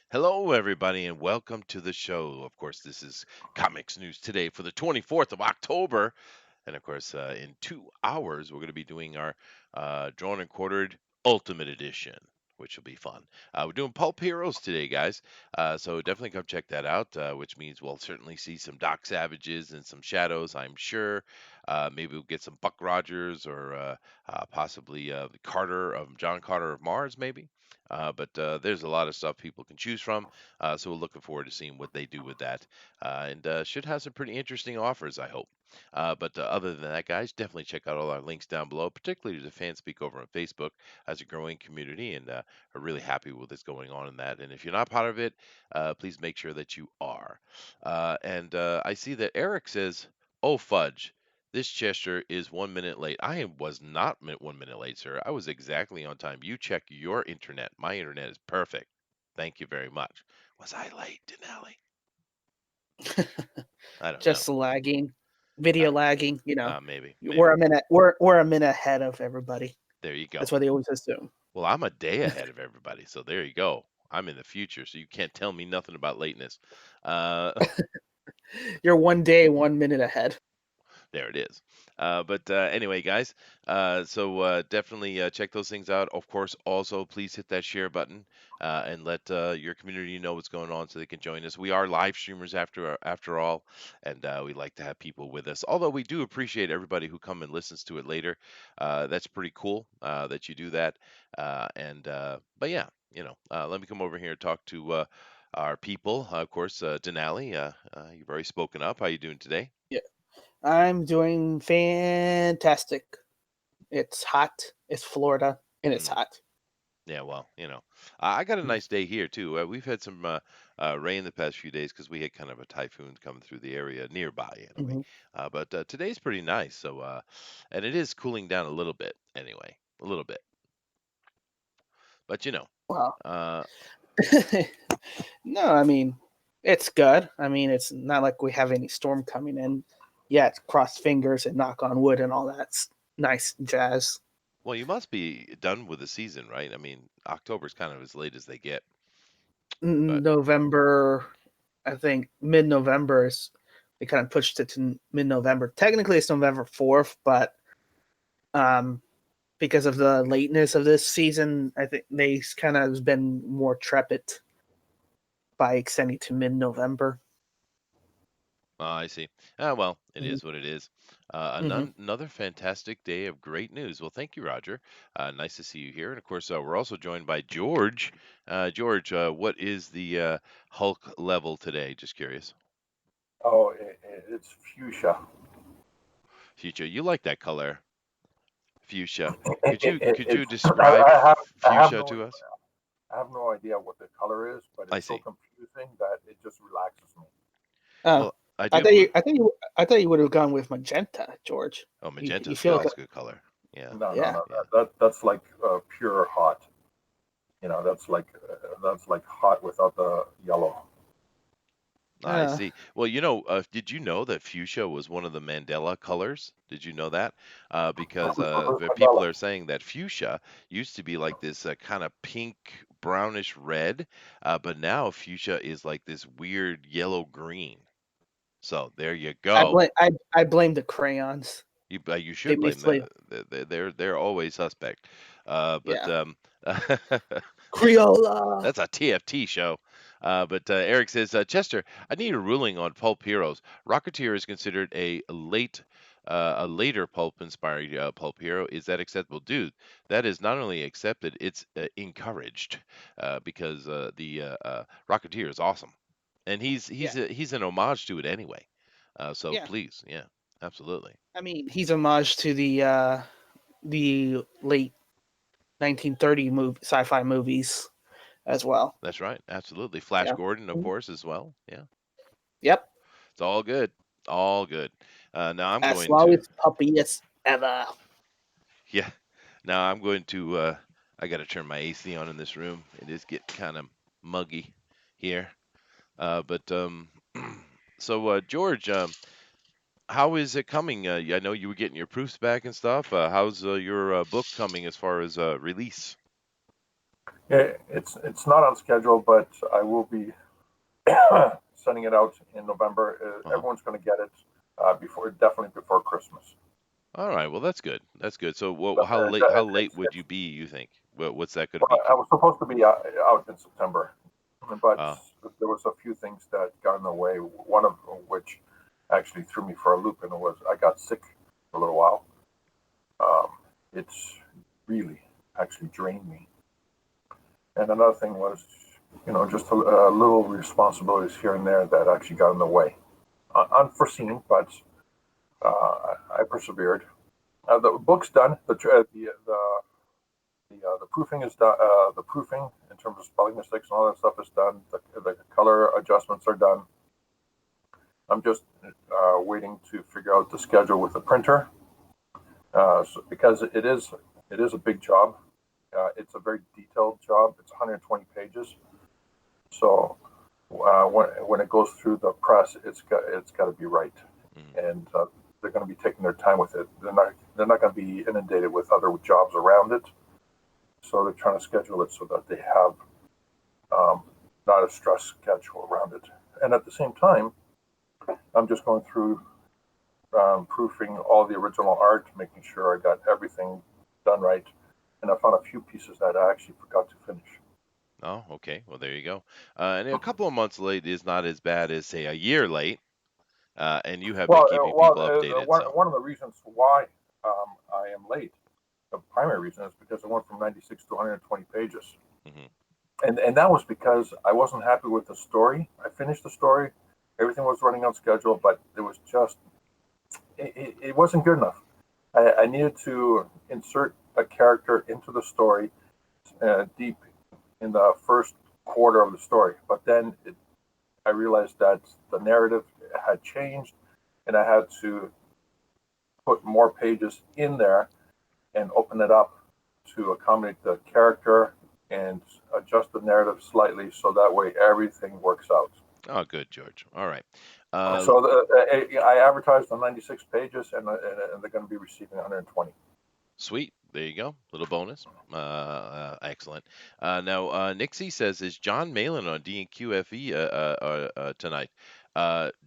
Hello, everybody, and welcome to the show. Of course, this is Comics News Today for the 24th of October. And of course, in 2 hours, we're going to be doing our drawn and quartered Ultimate Edition, which will be fun. We're doing Pulp Heroes today, guys. So definitely come check that out, which means we'll certainly see some Doc Savages and some Shadows, I'm sure. Maybe we'll get some Buck Rogers or possibly Carter of John Carter of Mars, maybe. But there's a lot of stuff people can choose from. So we're looking forward to seeing what they do with that. And should have some pretty interesting offers, I hope. But other than that, guys, definitely check out all our links down below, particularly to Fanspeak over on Facebook as a growing community. And are really happy with what's going on in that. And if you're not part of it, please make sure that you are. And I see that Eric says, "Oh, fudge. This Chester is 1 minute late." I was not 1 minute late, sir. I was exactly on time. You check your internet. My internet is perfect. Thank you very much. Was I late, Denali? I don't know. Just lagging, Uh, video lagging. maybe, We're maybe. a minute. We're a minute ahead of everybody. There you go. That's what they always assume. Well, I'm a day ahead of everybody, so there you go. I'm in the future, so you can't tell me nothing about lateness. Uh, You're 1 day, 1 minute ahead. There it is. But anyway, guys, so definitely check those things out. Of course, also please hit that share button and let your community know what's going on so they can join us. We are live streamers after all, and we like to have people with us. Although we do appreciate everybody who come and listens to it later. That's pretty cool that you do that. But yeah, let me come over here and talk to our people. Of course, Denali, you've already spoken up. How you doing today? Yeah, I'm doing fantastic. It's hot. It's Florida, and it's Mm. hot. Yeah, well, I got a nice day here too. We've had some rain the past few days because we had kind of a typhoon coming through the area nearby, anyway. Mm-hmm. But today's pretty nice. And it is cooling down a little bit, anyway, a little bit. But Wow. uh, No, I mean it's good. I mean it's not like we have any storm coming in yet. Cross fingers and knock on wood and all that nice jazz. well, you must be done with the season, right? I mean, October's kind of as late as they get, but November, I think mid-November is they kind of pushed it to mid-November. Technically, it's November 4th, but um, because of the lateness of this season, I think they kind of been more trepid by extending to mid-November. I see. Well, it Mm-hmm. is what it is. Mm-hmm. Another fantastic day of great news. Well, thank you, Roger. Nice to see you here. And of course, we're also joined by George. George, what is the Hulk level today? Just curious. Oh, it's fuchsia. Fuchsia, you like that color, fuchsia. It, Could it, you it, could you it's describe I have fuchsia no to us? I have no idea what the color is, but I it's so see. confusing that it just relaxes me. Oh, Well, I do believe. I thought you would have gone with magenta, George. Oh, You magenta's feel good. like It's a good color. Yeah, No, no, yeah. no. yeah. That's like pure hot. That's like hot without the yellow. I Uh, see. Well, did you know that fuchsia was one of the Mandela colors? Did you know that? Because Who's the people Mandela? are saying that fuchsia used to be like this kind of pink, brownish red, but now fuchsia is like this weird yellow green. So there you go. I blame the crayons. You They should blame basically them. They're always suspect. But yeah. Crayola. That's a TFT show. But Eric says, Chester, I need a ruling on pulp heroes. Rocketeer is considered a later pulp-inspired pulp hero. Is that acceptable, dude? That is not only accepted, it's encouraged because the Rocketeer is awesome, and Yeah. he's an homage to it anyway. So Yeah. please, yeah, absolutely. I mean, he's homage to the late 1930 sci-fi movies as well. That's right, absolutely. Flash Yeah. Gordon, of Mhm. course, as well. Yeah, Yep. it's all good, all good. Now I'm As going to. slowest puppy as ever. Yeah. Now I'm going to I got to turn my AC on in this room. It is getting kind of muggy here. But so George, how is it coming? I know you were getting your proofs back and stuff. How's your book coming as far as release? It's not on schedule, but I will be sending it out in November. Uh-huh. Everyone's going to get it definitely before Christmas. All right. Well, that's good. That's good. So, But how late? How late it's would you be? You think? What's that going to well, be? I was supposed to be out in September, but Uh, there was a few things that got in the way. One of which actually threw me for a loop, and it was I got sick for a little while. Um, it's really actually drained me. And another thing was, just a little responsibilities here and there that actually got in the way. Unforeseen, but I persevered. The book's done. The proofing is done. The proofing in terms of spelling mistakes and all that stuff is done. The color adjustments are done. I'm just waiting to figure out the schedule with the printer, because it is a big job. It's a very detailed job. It's 120 pages. So when it goes through the press, it's got to be right, mm, and they're going to be taking their time with it. They're not going to be inundated with other jobs around it. So they're trying to schedule it so that they have um, not a stress schedule around it. And at the same time, I'm just going through proofing all the original art, making sure I got everything done right. And I found a few pieces that I actually forgot to finish. oh, okay. Well, there you go. And a couple of months late is not as bad as say a year late. And you have been keeping people updated. So, One of the reasons why I am late, the primary reason is because I went from 96 to 120 pages. hmm And that was because I wasn't happy with the story. I finished the story, everything was running on schedule, but it was just, it wasn't good enough. I needed to insert a character into the story deep in the first quarter of the story. But then I realized that the narrative had changed, and I had to put more pages in there and open it up to accommodate the character and adjust the narrative slightly so that way everything works out. oh, good, George. All right. Uh, So I advertised on 96 pages, and they're going to be receiving 120. Sweet. There you go. Little bonus. Excellent. Now, Nixie says, "Is John Malin on D and QFE tonight?"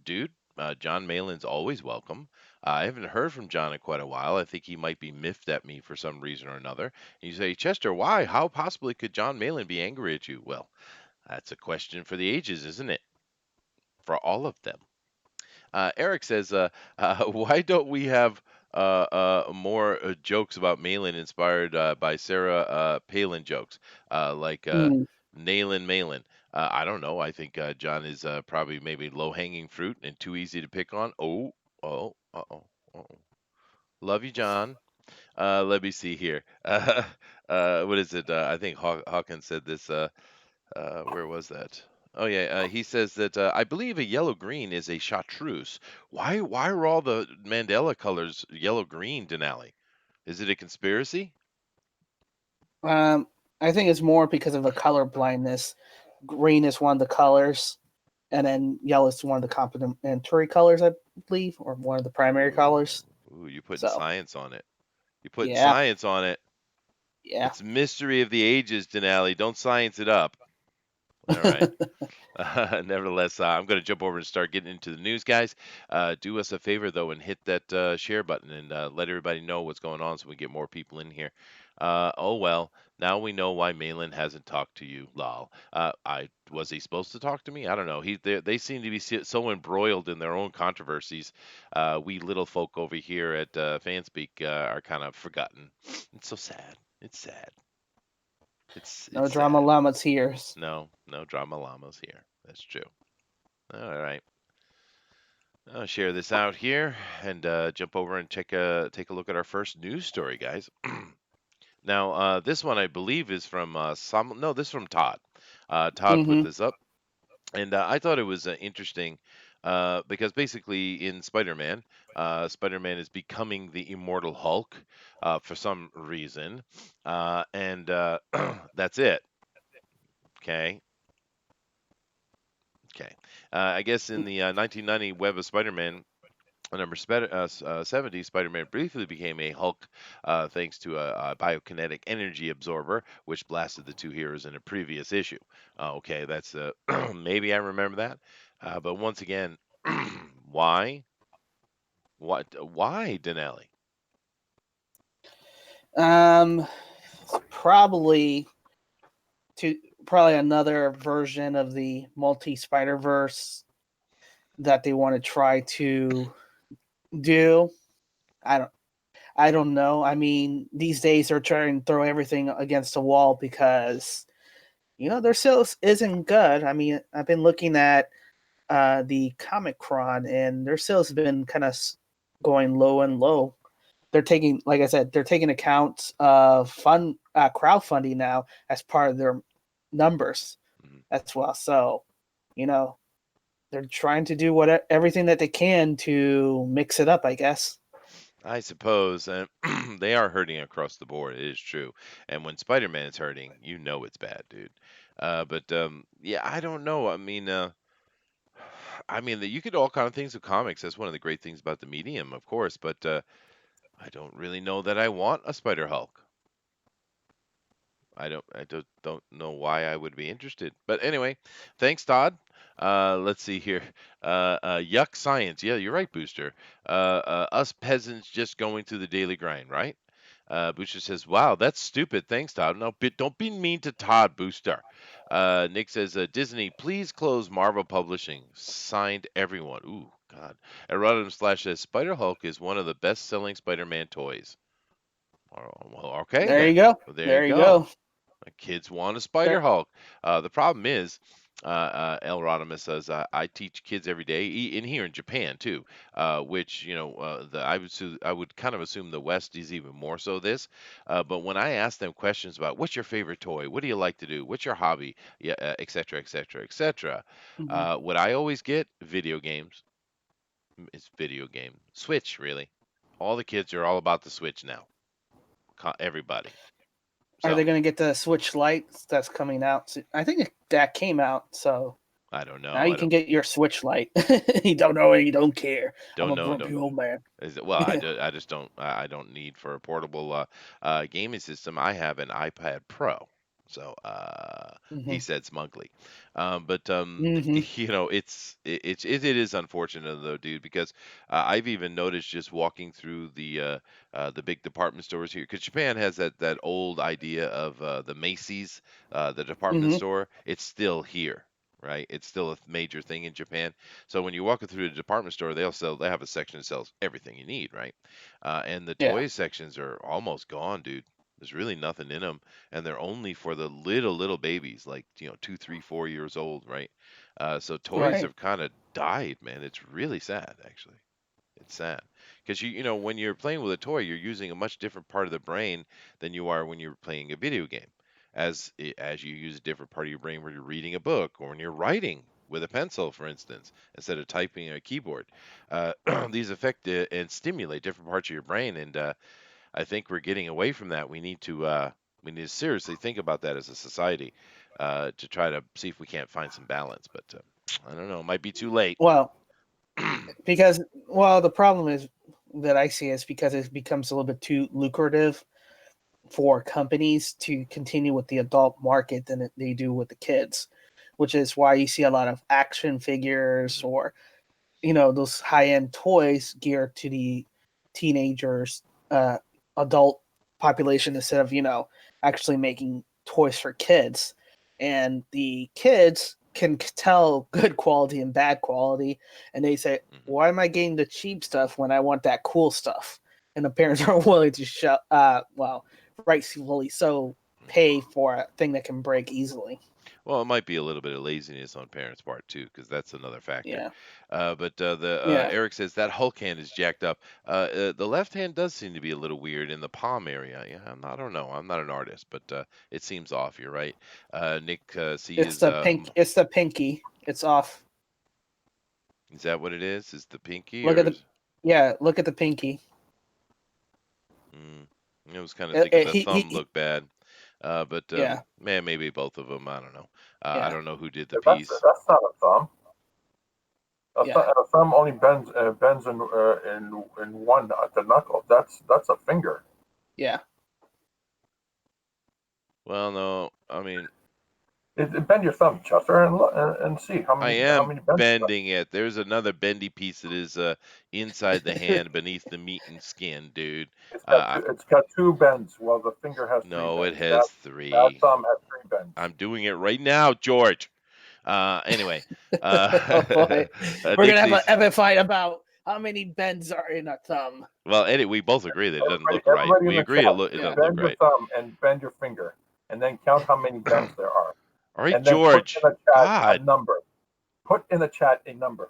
Dude, John Malin's always welcome. I haven't heard from John in quite a while. I think he might be miffed at me for some reason or another. You say, Chester, why? How possibly could John Malin be angry at you? Well, that's a question for the ages, isn't it? For all of them. Eric says, "Why don't we have more jokes about Malin inspired by Sarah Palin jokes, like Mm. Nailin Malin?" I don't know. I think John is probably maybe low hanging fruit and too easy to pick on. Oh, oh, uh-oh, uh-oh. Love you, John. Let me see here. What is it? I think Hawkins said this. Where was that? Oh yeah, he says that I believe a yellow green is a chartreuse. Why are all the Mandela colors yellow green, Denali? Is it a conspiracy? Um, I think it's more because of the color blindness. Green is one of the colors, and then yellow is one of the complementary colors, I believe, or one of the primary Ooh, colors. ooh, you putting So science on it. You putting yeah, science on it. yeah. It's mystery of the ages, Denali. Don't science it up. All right. Nevertheless, I'm going to jump over and start getting into the news, guys. Do us a favor, though, and hit that share button and let everybody know what's going on so we get more people in here. Oh, well, now we know why Malin hasn't talked to you, lol. I was he supposed to talk to me? I don't know. They seem to be so embroiled in their own controversies. We little folk over here at Fanspeak are kind of forgotten. It's so sad. It's sad. No It's drama sad. llamas here. No drama llamas here. That's true. All right. I'll share this out here and jump over and take a look at our first news story, guys. Now, this one I believe is from some. No, this is from Todd. Todd put Mm-hmm. this up, and I thought it was interesting because basically in Spider-Man, Spider-Man is becoming the immortal Hulk for some reason, and that's it. Okay, okay. I guess in the 1990 Web of Spider-Man, Number 70, Spider-Man briefly became a Hulk thanks to a biokinetic energy absorber, which blasted the two heroes in a previous issue. Okay, that's maybe I remember that, but once again, why? What? Why, Denali? Um, probably to probably another version of the multi Spider Verse that they want to try to do. I don't I don't know. I mean, these days they're trying to throw everything against the wall because their sales isn't good. I mean, I've been looking at the Comic Cron, and their sales have been kind of going low and low. They're taking, like I said, they're taking account of crowdfunding now as part of their numbers Mhm. as well. So, you know, they're trying to do everything that they can to mix it up, I guess. I suppose, and they are hurting across the board. It is true, and when Spider-Man is hurting, you know it's bad, dude. But yeah, I don't know. I mean, you could do all kind of things with comics. That's one of the great things about the medium, of course. But I don't really know that I want a Spider Hulk. I don't know why I would be interested. But anyway, thanks, Todd. Let's see here. Yuck science. Yeah, you're right, Booster. Us peasants just going through the daily grind, right? Booster says, "Wow, that's stupid." Thanks, Todd. No, don't be mean to Todd, Booster. Nick says, "Disney, please close Marvel Publishing." Signed, everyone. Ooh, God. Erotim Slash says, "Spider Hulk is one of the best-selling Spider-Man toys." Well, okay There you then. go. Well, there you There you go. go. Kids want a Spider There, Hulk. The problem is, El Rodimus says, I teach kids every day, in here in Japan too, which I would kind of assume the West is even more so this. But when I ask them questions about what's your favorite toy, what do you like to do, what's your hobby, yeah, et cetera, et cetera, et cetera, mhm. what I always get video games. It's video game Switch really. All the kids are all about the Switch now. Everybody. Are they So going to get the Switch Lite that's coming out? I think that came out, so I don't now know. you I can don't get your Switch Lite. You don't know and you don't care. I'm don't a know. grumpy Don't old man. Is it, well, I just don't I don't need for a portable gaming system. I have an iPad Pro, so he Hmm. said smugly. But Hmm. it is unfortunate though, dude, because I've even noticed just walking through the big department stores here, because Japan has that old idea of the Macy's, the department Hmm. store. It's still here. Right, it's still a major thing in Japan. So when you're walking through the department store, they have a section that sells everything you need, right? And the Yeah, toy sections are almost gone, dude. There's really nothing in them, and they're only for the little babies, like 2, 3, 4 years old, right? So toys right. have kind of died, man. It's really sad, actually. It's sad because when you're playing with a toy, you're using a much different part of the brain than you are when you're playing a video game. As you use a different part of your brain when you're reading a book or when you're writing with a pencil, for instance, instead of typing on a keyboard. Uh, these affect and stimulate different parts of your brain, and I think we're getting away from that. We need to seriously think about that as a society to try to see if we can't find some balance. But I don't know. It might be too late. Well, the problem is that I see is because it becomes a little bit too lucrative for companies to continue with the adult market than they do with the kids, which is why you see a lot of action figures Mhm. or those high end toys geared to the teenagers, adult population instead of actually making toys for kids, and the kids can tell good quality and bad quality, and they say, Mhm. "Why am I getting the cheap stuff when I want that cool stuff?" And the parents are willing to rightfully so, Mhm. pay for a thing that can break easily. Well, it might be a little bit of laziness on parents' part too, because that's another factor. Yeah, But the yeah. Eric says that Hulk hand is jacked up. The left hand does seem to be a little weird in the palm area. Yeah, I don't know. I'm not an artist, but it seems off. You're right. Nick C It's is the pink. It's the pinky. It's off. is that what it is? Is the pinky Look or at the is Yeah. Look at the pinky. mm, I was kind of thinking the thumb He looked bad. But yeah, man, maybe both of them. I don't know. I yeah. don't know who did the That's piece. not a thumb. Yeah, a thumb only bends in one at the knuckle. That's a finger. yeah. Well, no, I mean, Bend your thumb, Chester, and see I how am many bends you got. bending it. There's another bendy piece that is inside the hand beneath the meat and skin, dude. Uh, It's got two bends, while the finger has three no, it bends. has That three. thumb has three bends. I'm doing it right now, George. Anyway, Oh boy, we're gonna have Dixie's. a fight about how many bends are in a thumb. Well, Eddie, we both agree that it doesn't look right. Everybody in We the agree chat, it Yeah. doesn't look bend your right. thumb and bend your finger, and then count how many bends there are, All right, and then put in George. the chat a God, number. Put in the chat a number,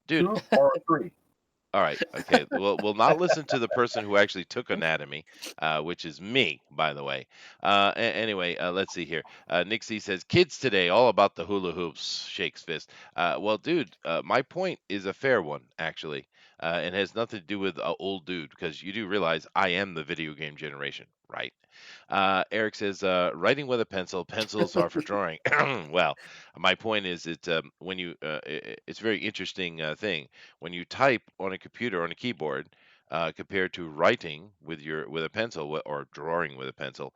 dude. 2 or 3. All right. Okay. We'll not listen to the person who actually took anatomy, which is me, by the way. Anyway, let's see here. Nixie says, "Kids today, all about the hula hoops." Shakes fist. Well, dude, my point is a fair one, actually, and has nothing to do with old dude, because you do realize I am the video game generation, right? Eric says, "Writing with a pencil. Pencils are for drawing." Well, my point is, when you, it's a very interesting thing when you type on a computer on a keyboard compared to writing with a pencil or drawing with a pencil.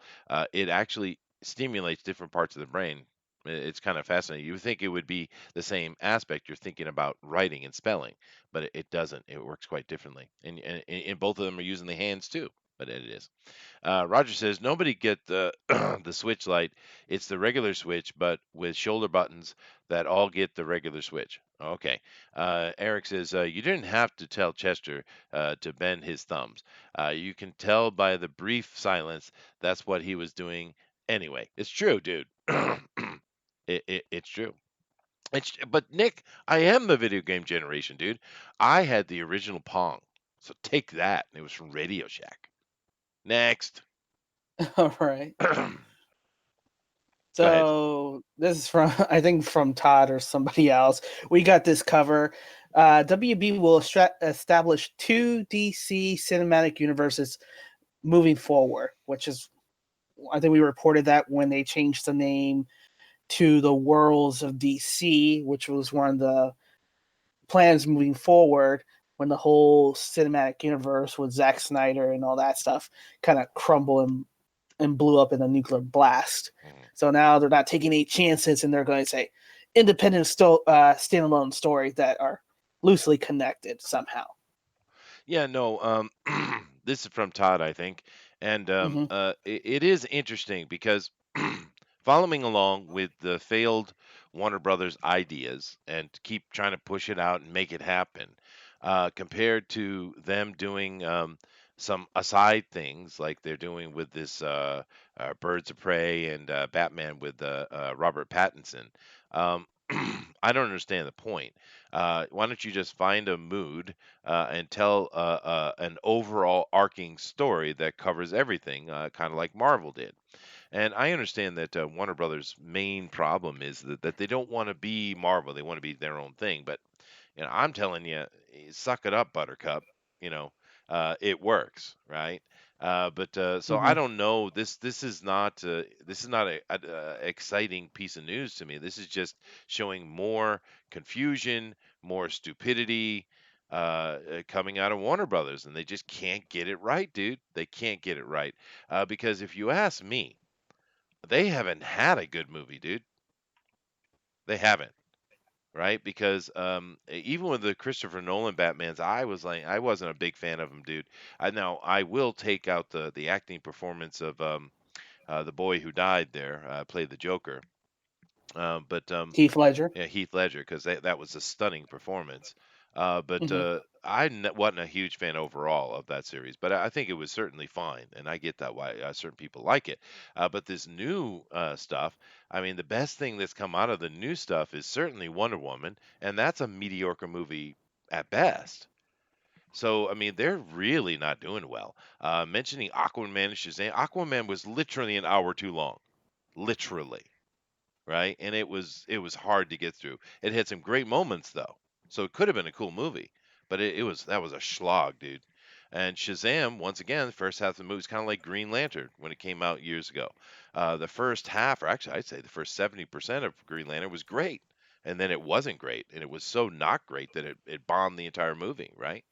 It actually stimulates different parts of the brain. It's kind of fascinating. You would think it would be the same aspect. You're thinking about writing and spelling, but it doesn't. It works quite differently, and both of them are using the hands too. But it is. Roger says nobody get the the switch light. It's the regular switch, but with shoulder buttons that all get the regular switch. Okay. Eric says you didn't have to tell Chester to bend his thumbs. You can tell by the brief silence that's what he was doing anyway. It's true, dude. It's true. But Nick, I am the video game generation, dude. I had the original Pong. So take that. It was from Radio Shack. Next. All right. Go ahead. So this is from I think from Todd or somebody else. We got this cover. WB will establish two DC cinematic universes moving forward, which is I think we reported that when they changed the name to the Worlds of DC, which was one of the plans moving forward when the whole cinematic universe with Zack Snyder and all that stuff kind of crumbled and blew up in a nuclear blast. Mhm. So now they're not taking any chances and they're going to say independent standalone stories that are loosely connected somehow. Yeah, no, this is from Todd, I think, and Mm-hmm. it is interesting because following along with the failed Warner Brothers ideas and to keep trying to push it out and make it happen, compared to them doing some aside things like they're doing with this Birds of Prey and Batman with Robert Pattinson. Um, I don't understand the point. Why don't you just find a mood and tell an overall arcing story that covers everything, kind of like Marvel did. And I understand that Warner Brothers' main problem is that they don't want to be Marvel; they want to be their own thing. But I'm telling you, suck it up, Buttercup. You know, it works, right? But so I Mm-hmm. don't know. This is not a exciting piece of news to me. This is just showing more confusion, more stupidity coming out of Warner Brothers, and they just can't get it right, dude. They can't get it right because if you ask me, they haven't had a good movie, dude. They haven't. Right? Because even with the Christopher Nolan Batmans, I wasn't a big fan of them, dude. Now I will take out the acting performance of the boy who died there, played the Joker, but Heath Ledger. yeah, Heath Ledger, because that was a stunning performance. But Mm-hmm. wasn't a huge fan overall of that series, but I think it was certainly fine, and I get that why certain people like it. But this new stuff, I mean, the best thing that's come out of the new stuff is certainly Wonder Woman, and that's a mediocre movie at best. So, I mean, they're really not doing well. Mentioning Aquaman and Shazam, Aquaman was literally an hour too long, literally, right? And it was hard to get through. It had some great moments though, so it could have been a cool movie, but that was a slog, dude. And Shazam, once again, the first half of the movie is kind of like Green Lantern when it came out years ago. The first half, or actually, I'd say the first 70% of Green Lantern was great, and then it wasn't great, and it was so not great that it bombed the entire movie, right?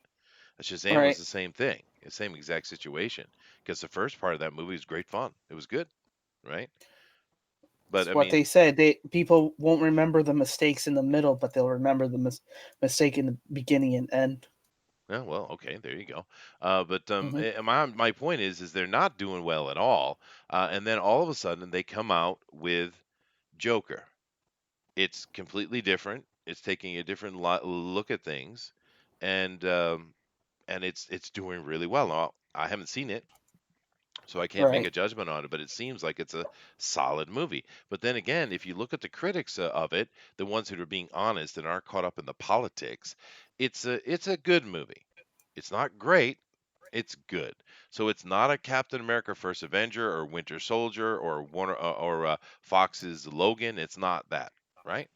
Shazam was Right. the same thing, the same exact situation, because the first part of that movie was great fun. It was good, right? But It's I what mean, they said. People won't remember the mistakes in the middle, but they'll remember the mistake in the beginning and end. yeah, well, okay, there you go. But Hmm. my point is they're not doing well at all, and then all of a sudden they come out with Joker. It's completely different. It's taking a different look at things, and it's doing really well. Now, I haven't seen it, so I can't make Right. a judgment on it, but it seems like it's a solid movie. But then again, if you look at the critics of it, the ones who are being honest and aren't caught up in the politics, it's a good movie. It's not great, it's good. So it's not a Captain America: First Avenger or Winter Soldier or Warner or Fox's Logan. It's not that, right?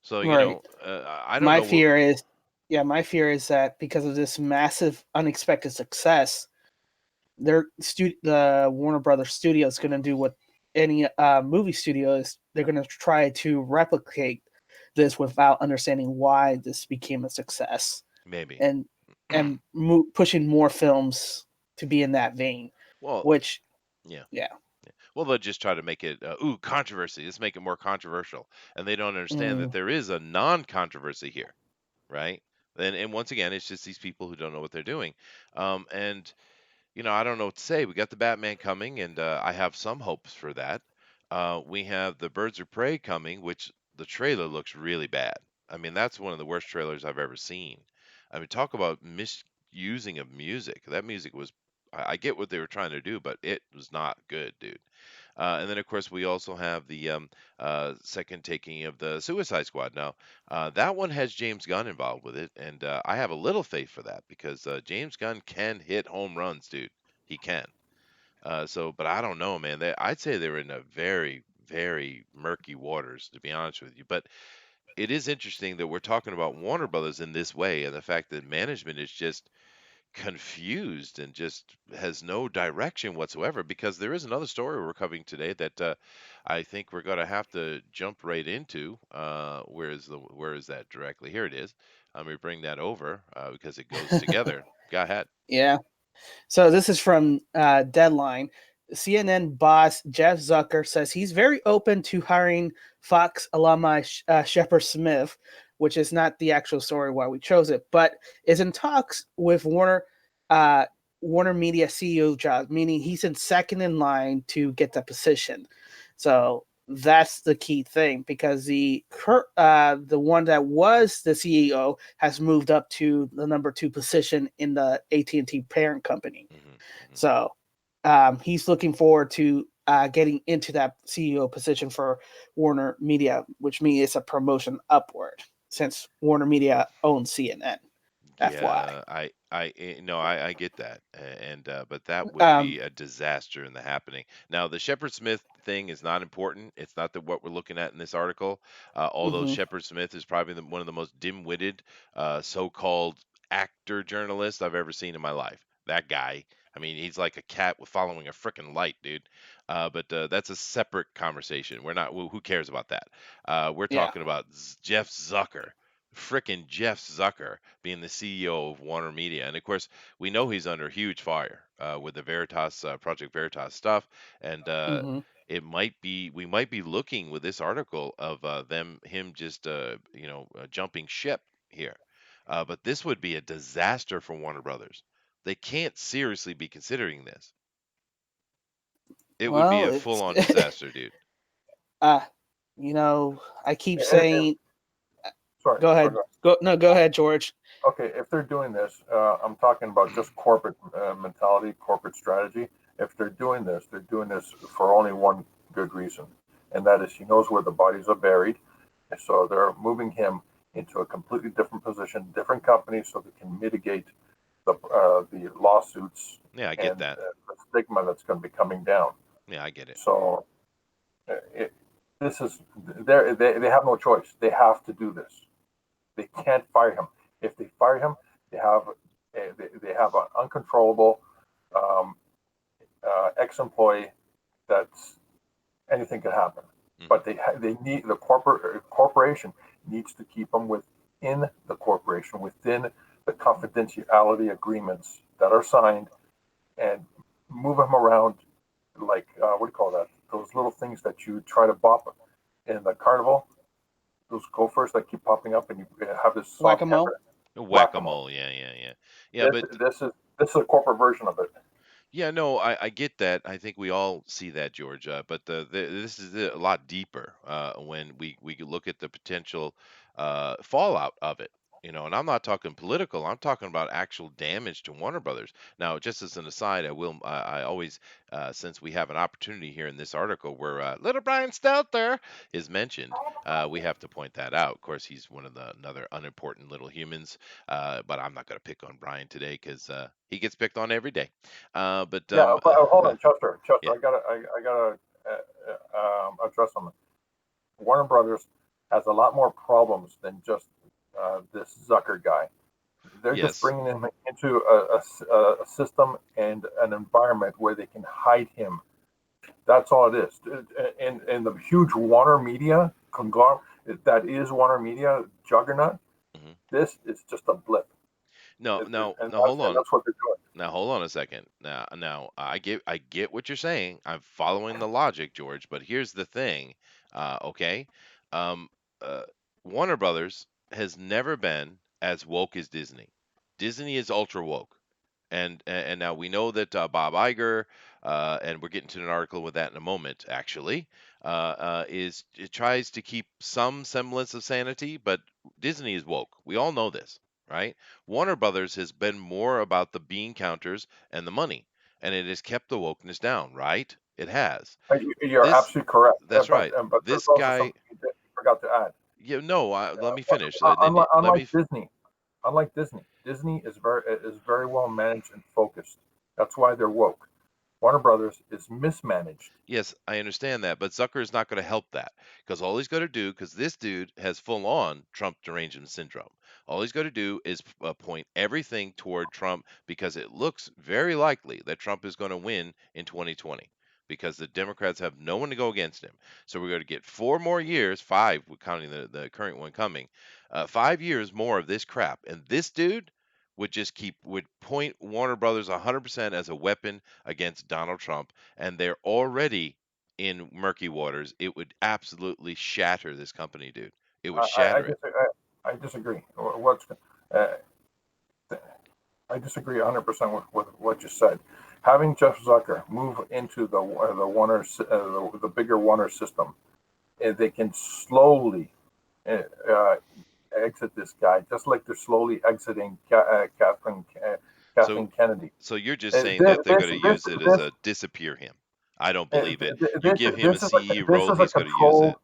So Right. I don't My know what. fear is, yeah, my fear is that because of this massive unexpected success, the Warner Brothers studio is going to do what any movie studio is. They're going to try to replicate this without understanding why this became a success, Maybe. and pushing more films to be in that vein. Well, Which, yeah. yeah, Well, they'll just try to make it, controversy. Let's make it more controversial. And they don't understand that mm, there is a non-controversy here, right? And once again, it's just these people who don't know what they're doing. And I don't know what to say. We got the Batman coming, and I have some hopes for that. We have the Birds of Prey coming, which the trailer looks really bad. I mean, that's one of the worst trailers I've ever seen. I mean, talk about misusing of music. That music was, I get what they were trying to do, but it was not good, dude. And then, of course, we also have the second taking of the Suicide Squad. Now, that one has James Gunn involved with it, and I have a little faith for that because James Gunn can hit home runs, dude. He can. But I don't know, man. I'd say they're in a very, very murky waters, to be honest with you. But it is interesting that we're talking about Warner Brothers in this way, and the fact that management is just confused and just has no direction whatsoever, because there is another story we're covering today that I think we're going to have to jump right into. Where is that directly? Here it is. Let me bring that over because it goes together. Go ahead. yeah. So this is from Deadline. CNN boss Jeff Zucker says he's very open to hiring Fox alumni Shepard Smith, which is not the actual story why we chose it, but is in talks with uh, Warner Media CEO job, meaning he's in second in line to get the position. So that's the key thing because the one that was the CEO has moved up to the number two position in the AT&T parent company. Hmm. So he's looking forward to getting into that CEO position for Warner Media, which means it's a promotion upward since Warner Media owns CNN. FYI. Yeah, no, I get that, and but that would Um, be a disaster in the happening. Now, the Shepard Smith thing is not important. It's not what we're looking at in this article. Although mhm. Shepard Smith is probably one of the most dim-witted, so-called actor journalists I've ever seen in my life. That guy, I mean, he's like a cat with following a freaking light, dude. But that's a separate conversation. We're not. Who cares about that? We're Yeah. talking about Jeff Zucker, frickin' Jeff Zucker being the CEO of Warner Media. And of course, we know he's under huge fire with the Veritas Project Veritas stuff, and Hmm. we might be looking with this article of him just jumping ship here. But this would be a disaster for Warner Brothers. They can't seriously be considering this. It would be Well, a it's full-on disaster, dude. uh, I keep If, saying, sorry, go sorry. ahead. Go ahead, George. Okay, if they're doing this, I'm talking about just corporate mentality, corporate strategy. If they're doing this for only one good reason, and that is he knows where the bodies are buried, and so they're moving him into a completely different position, different company, so they can mitigate the lawsuits Yeah, I get and that. the stigma that's going to be coming down. Yeah, I get it. So it, this is they have no choice. They have to do this. They can't fire him. If they fire him, they have they have an uncontrollable um, ex-employee that's anything could happen. Hmm. but they need the corporation needs to keep them within the corporation, within the confidentiality agreements that are signed, and move them around like what do you call that? Those little things that you try to bop in the carnival. Those gophers that keep popping up, and you have this soft Whack-a-mole. hammer. Whack a mole. Whack-a-mole, yeah, yeah, yeah, yeah. This But this is a corporate version of it. yeah, no, I get that. I think we all see that, George. But this is a lot deeper when we could look at the potential fallout of it. And I'm not talking political. I'm talking about actual damage to Warner Brothers. Now, just as an aside, I always, since we have an opportunity here in this article where little Brian Stelter is mentioned, we have to point that out. Of course, he's one of the another unimportant little humans. But I'm not going to pick on Brian today because he gets picked on every day. But Yeah, but hold on, Chester. Chester, yeah, I gotta address something. Warner Brothers has a lot more problems than just this Zucker guy. They're just yes, bringing him into a system and an environment where they can hide him. That's all it is. And the huge Warner Media conglomerate that is Warner Media juggernaut. hmm. This is just a blip, No, and no, no. that's Hold on. what they're doing. Now hold on a second. Now I get what you're saying. I'm following the logic, George. But here's the thing. Okay, um, uh, Warner Brothers has never been as woke as Disney. Disney is ultra woke. And now we know that Bob Iger, and we're getting to an article with that in a moment. Actually, is it tries to keep some semblance of sanity, but Disney is woke. We all know this, right? Warner Brothers has been more about the bean counters and the money, and it has kept the wokeness down, right? It has. You're This, absolutely correct, that's right. but there's This also guy, something you forgot to add. yeah, no, let me finish. Let Unlike me. Disney is very well managed and focused. That's why they're woke. Warner Brothers is mismanaged. Yes, I understand that, but Zucker is not going to help that because all he's got to do, because this dude has full on Trump derangement syndrome. All he's got to do is point everything toward Trump because it looks very likely that Trump is going to win in 2020 because the Democrats have no one to go against him. So we're going to get 4 more years, five, counting the current one coming, 5 years more of this crap. And this dude would point Warner Brothers 100% as a weapon against Donald Trump, and they're already in murky waters. It would absolutely shatter this company, dude. It would I shatter it. disagree. I disagree. Uh, I disagree 100% with what you said. Having Jeff Zucker move into the Warner the bigger Warner system, they can slowly uh, uh, exit this guy, just like they're slowly exiting So Kathleen Kennedy. so you're just saying that they're going to use it as This a disappear him. I don't Uh, believe it. You give him a CE this role, is a he's going to use it. controlled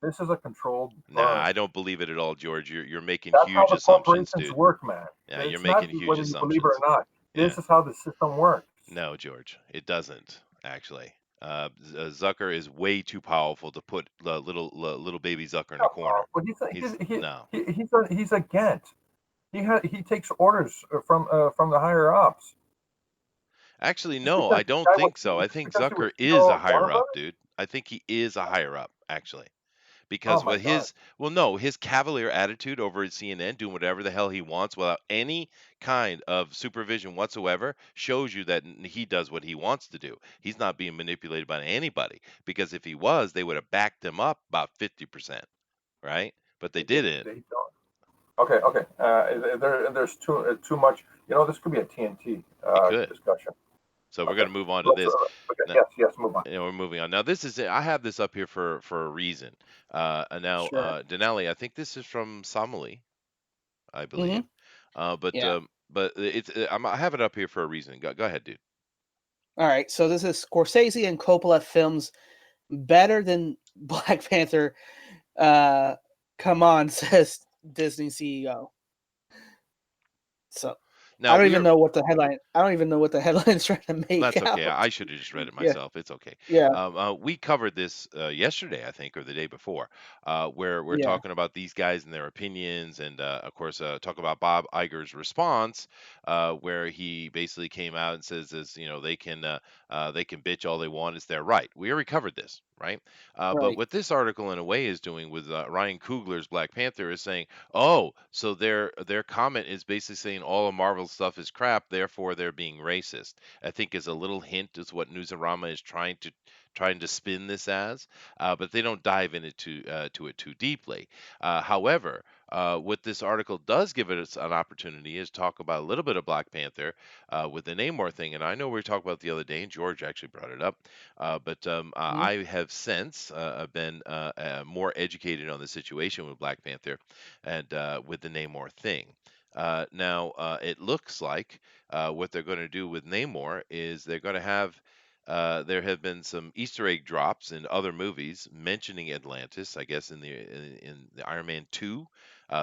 this is a controlled Nah, burn. I don't believe it at all, George. You're making That's how huge the assumptions, corporations dude. work, man. Yeah, you're It's making not huge whether you believe it or assumptions. not. Yeah. This is how the system works. No, George, it doesn't actually. Zucker is way too powerful to put little baby Zucker in the corner. But He's no. he's a Gantt. He takes orders from the higher ups. Actually, Just no, because I this don't guy was think so. I just think because he was Zucker is CEO a of Warner higher up, Brothers. dude. I think he is a higher up, actually. Oh Because my with God. his, well, no, his cavalier attitude over at CNN, doing whatever the hell he wants without any kind of supervision whatsoever, shows you that he does what he wants to do. He's not being manipulated by anybody. Because if he was, they would have backed him up about 50%, right? But they didn't. They don't. Okay, okay. There's too much. This could be a TNT It could. discussion. So we're Okay, going to move on to let's. this. Okay, yes, yes. Move on. We're moving on. Now, this is I have this up here for a reason. And now, Sure. Denali, I think this is from Somali, I Hmm. believe. Uh, but Yeah. um, but I have it up here for a reason. Go ahead, dude. All right. So this is Scorsese and Coppola films better than Black Panther. Uh, come on, says Disney CEO. So I Now don't we even are. know what the headline. I don't even know what the headline's trying to make That's okay. out. I should have just read it Yeah. myself. It's okay. Yeah. We covered this yesterday, I think, or the day before, where we're Yeah. talking about these guys and their opinions, and of course, talk about Bob Iger's response, where he basically came out and says, "As they can bitch all they want. It's their right." We already covered this, right? But Right. what this article, in a way, is doing with Ryan Coogler's Black Panther is saying, oh, so their comment is basically saying all of Marvel stuff is crap, therefore they're being racist. I think is a little hint is what Newsarama is trying to spin this as, but they don't dive into to it too deeply. However, what this article does give us an opportunity is talk about a little bit of Black Panther with the Namor thing, and I know we talked about the other day, and George actually brought it up, but Mhm. I have since been more educated on the situation with Black Panther and with the Namor thing. Now, it looks like what they're going to do with Namor is they're going to have. There have been some Easter egg drops in other movies mentioning Atlantis. I guess in the Iron Man 2,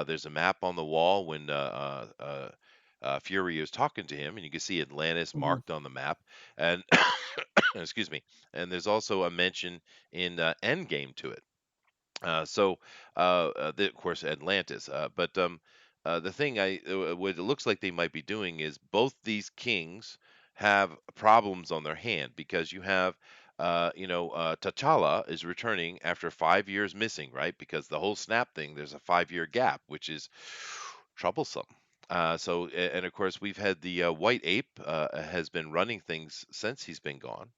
there's a map on the wall when Fury is talking to him, and you can see Atlantis Mhm. marked on the map. And excuse me. And there's also a mention in Endgame to it. Of course, Atlantis. But the thing what it looks like they might be doing is both these kings have problems on their hand because you have, T'Challa is returning after 5 years missing, right? Because the whole snap thing, there's a 5 year gap, which is troublesome. And of course, we've had the White Ape has been running things since he's been gone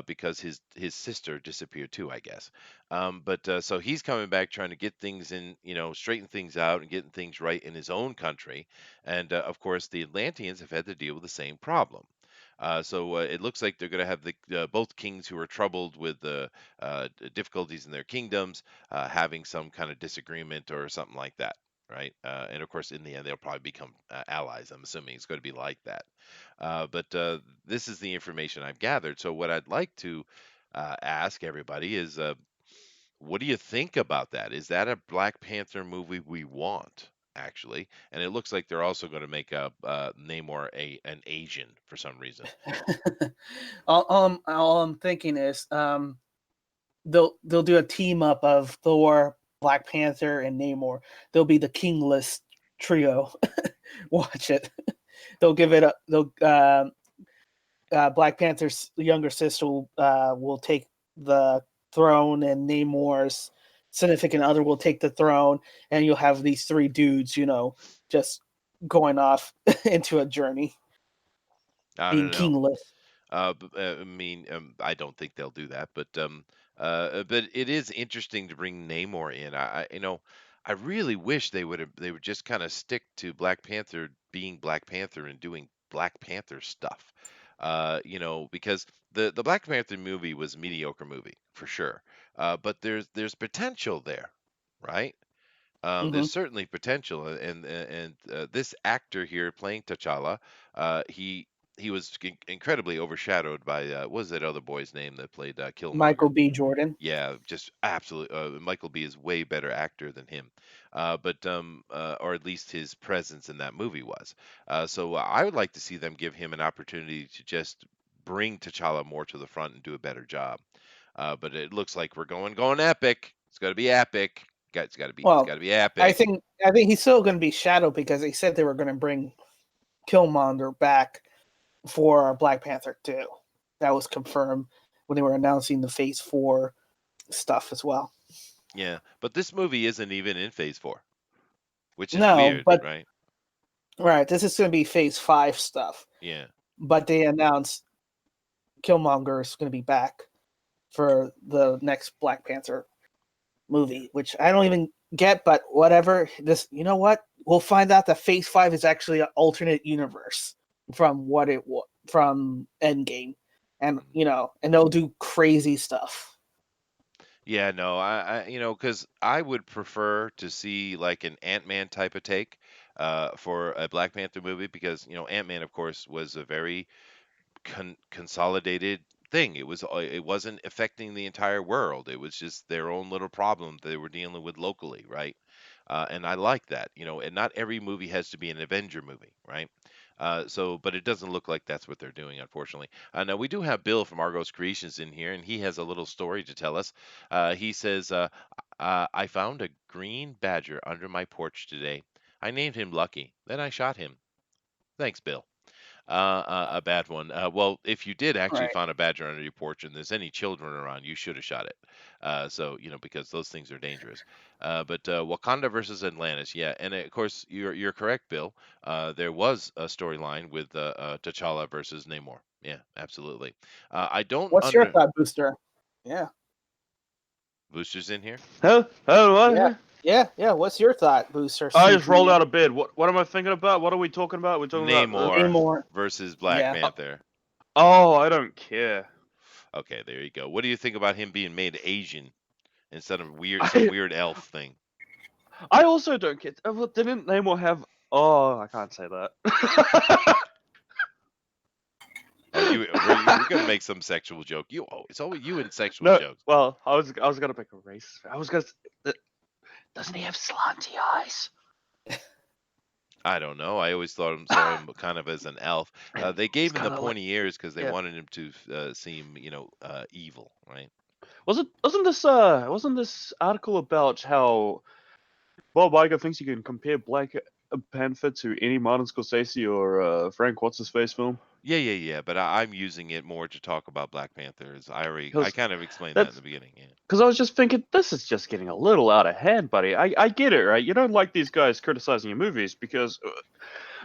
because his sister disappeared too, I guess. But so he's coming back trying to get things in, straighten things out and getting things right in his own country. And of course, the Atlanteans have had to deal with the same problem. So it looks like they're going to have the both kings who are troubled with the difficulties in their kingdoms having some kind of disagreement or something like that, right? And of course, in the end, they'll probably become allies. I'm assuming it's going to be like that. But this is the information I've gathered. So what I'd like to ask everybody is, what do you think about that? Is that a Black Panther movie we want? Actually, and it looks like they're also going to make a Namor an Asian for some reason. All I'm thinking is they'll do a team up of Thor, Black Panther, and Namor. They'll be the kingless trio. Watch it. They'll give it a they'll Black Panther's younger sister will take the throne, and Namor's significant other will take the throne, and you'll have these three dudes, just going off into a journey, I being don't know. kingless. I mean, I don't think they'll do that, but it is interesting to bring Namor in. I really wish they would just kind of stick to Black Panther being Black Panther and doing Black Panther stuff. Because the Black Panther movie was a mediocre movie for sure. But there's potential there, right? Hmm. There's certainly potential, and this actor here playing T'Challa, he was incredibly overshadowed by what was that other boy's name that played Killmonger? Michael B. Jordan. Yeah, just absolutely. Michael B is way better actor than him, or at least his presence in that movie was. So I would like to see them give him an opportunity to just bring T'Challa more to the front and do a better job. But it looks like we're going epic. It's got to be epic. It's got Well, to be I epic. think I think he's still going to be Shadow because they said they were going to bring Killmonger back for Black Panther 2. That was confirmed when they were announcing the Phase 4 stuff as well. Yeah, but this movie isn't even in Phase 4, which is No, weird, but right? right, this is going to be Phase 5 stuff. Yeah. But they announced Killmonger is going to be back for the next Black Panther movie, which I don't even get, but whatever. This, you know what? We'll find out that Phase 5 is actually an alternate universe from what it was from Endgame. And, Mm. and they'll do crazy stuff. Yeah, no, because I would prefer to see like an Ant-Man type of take for a Black Panther movie because, Ant-Man, of course, was a very consolidated thing. It wasn't affecting the entire world. It was just their own little problem they were dealing with locally, right? And I like that, and not every movie has to be an Avenger movie, right? But it doesn't look like that's what they're doing, unfortunately. Now we do have Bill from Argos Creations in here, and he has a little story to tell us. He says, "I found a green badger under my porch today. I named him Lucky. Then I shot him. Thanks, Bill." A bad one. Well, if you did actually Right. find a badger under your porch and there's any children around, you should have shot it. So because those things are dangerous. But Wakanda versus Atlantis, yeah, and of course you're correct, Bill. There was a storyline with T'Challa versus Namor. Yeah, absolutely. I don't What's your under thought, Booster? Yeah. boosters in here. Huh? Oh, Yeah. what? Yeah. What's your thought, Booster? I just rolled CP. out of bed. What am I thinking about? What are we talking about? We're talking about. Namor Namor. versus Black Yeah. Panther. Oh, I don't care. Okay, there you go. What do you think about him being made Asian instead of some I weird elf thing? I also don't care. Well, didn't Namor have? Oh, I can't say that. Oh, we're gonna make some sexual joke. It's always you and sexual No, jokes. well, I was gonna pick a race. I was gonna. Doesn't he have slanty eyes? I don't know. I always saw him kind of as an elf. They He's gave him the kind of like, pointy ears because they yeah. wanted him to seem, evil, right? Wasn't this article about how Bob Iger thinks you can compare Black Panther to any Martin Scorsese or Frank What's His Face film? Yeah. But I'm using it more to talk about Black Panthers. I Because kind of explained that in that's the beginning. Yeah. because I was just thinking this is just getting a little out of hand, buddy. I get it, right? You don't like these guys criticizing your movies because,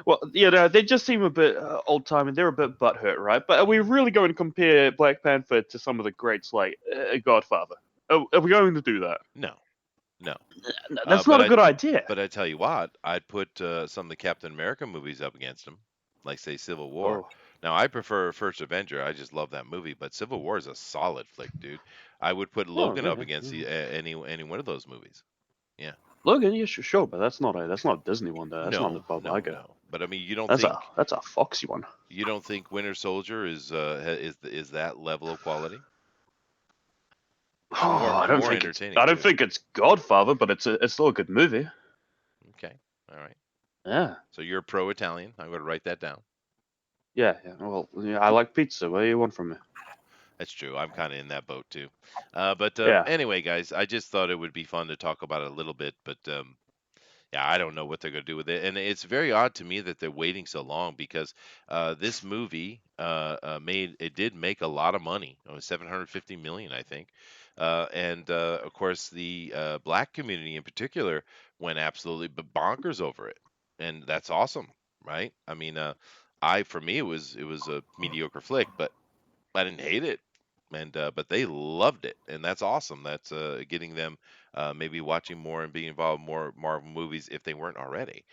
well, they just seem a bit old time and they're a bit butthurt, right? But are we really going to compare Black Panther to some of the greats like Godfather? Are we going to do that? No, no. That's But not a good idea. I tell you what, I'd put some of the Captain America movies up against him, like say Civil War. Oh, Now I prefer First Avenger. I just love that movie, but Civil War is a solid flick, dude. I would put oh, Logan up yeah, against yeah. any one of those movies. Yeah. Logan, yeah, sure, but that's not a Disney one. That's not the No, Bob no, Iger. no. But I mean, That's a Foxy one. you don't think Winter Soldier is that level of quality? Oh, More entertaining I don't too. think it's Godfather, but it's still a good movie. Okay. All right. Yeah, So you're pro Italian. I'm going to write that down. yeah. Well, yeah, I like pizza. What do you want from me? That's true. I'm kind of in that boat too. But Yeah. anyway, guys, I just thought it would be fun to talk about it a little bit. But yeah, I don't know what they're going to do with it, and it's very odd to me that they're waiting so long because this movie did make a lot of money. It was 750 million, I think, and of course the black community in particular went absolutely bonkers over it, and that's awesome, right? I mean, for me it was a mediocre flick, but I didn't hate it, and but they loved it, and that's awesome. That's getting them maybe watching more and being involved in more Marvel movies if they weren't already.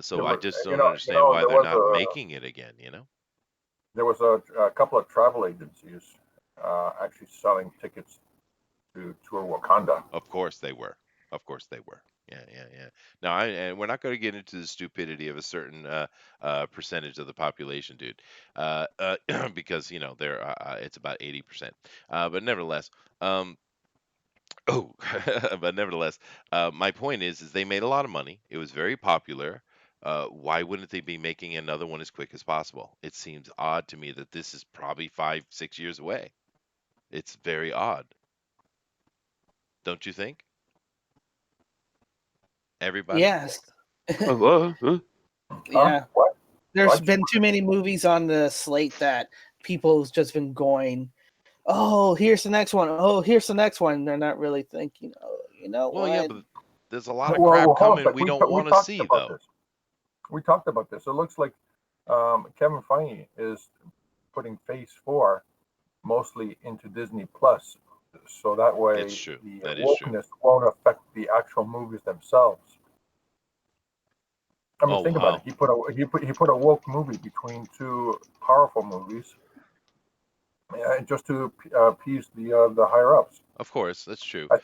So There I were, just you don't know, understand why there they're was not making it again. You know? a couple of travel agencies actually selling tickets to tour Wakanda. Of course they were. Of course they were. Yeah. No, and we're not going to get into the stupidity of a certain percentage of the population, dude, because they're it's about 80%. But nevertheless, um, Oh, but nevertheless, my point is they made a lot of money. It was very popular. Why wouldn't they be making another one as quick as possible? It seems odd to me that this is probably 5, 6 years away. It's very odd, don't you think? Everybody? Yes. Huh? Yeah. What? There's What? been too many movies on the slate that people's just been going, oh, here's the next one. Oh, here's the next one. They're not really thinking, oh, you know Well, yeah, what? but there's a lot of Well, crap hold on a coming sec. we don't We want to talked see, about though. this. We talked about this. It looks like Kevin Feige is putting Phase 4 mostly into Disney Plus, so that It's way true. the That is true. wokeness won't affect the actual movies themselves. I mean, Oh, think about it. wow. He put a woke movie between two powerful movies, just to appease the higher ups. Of course, that's true. I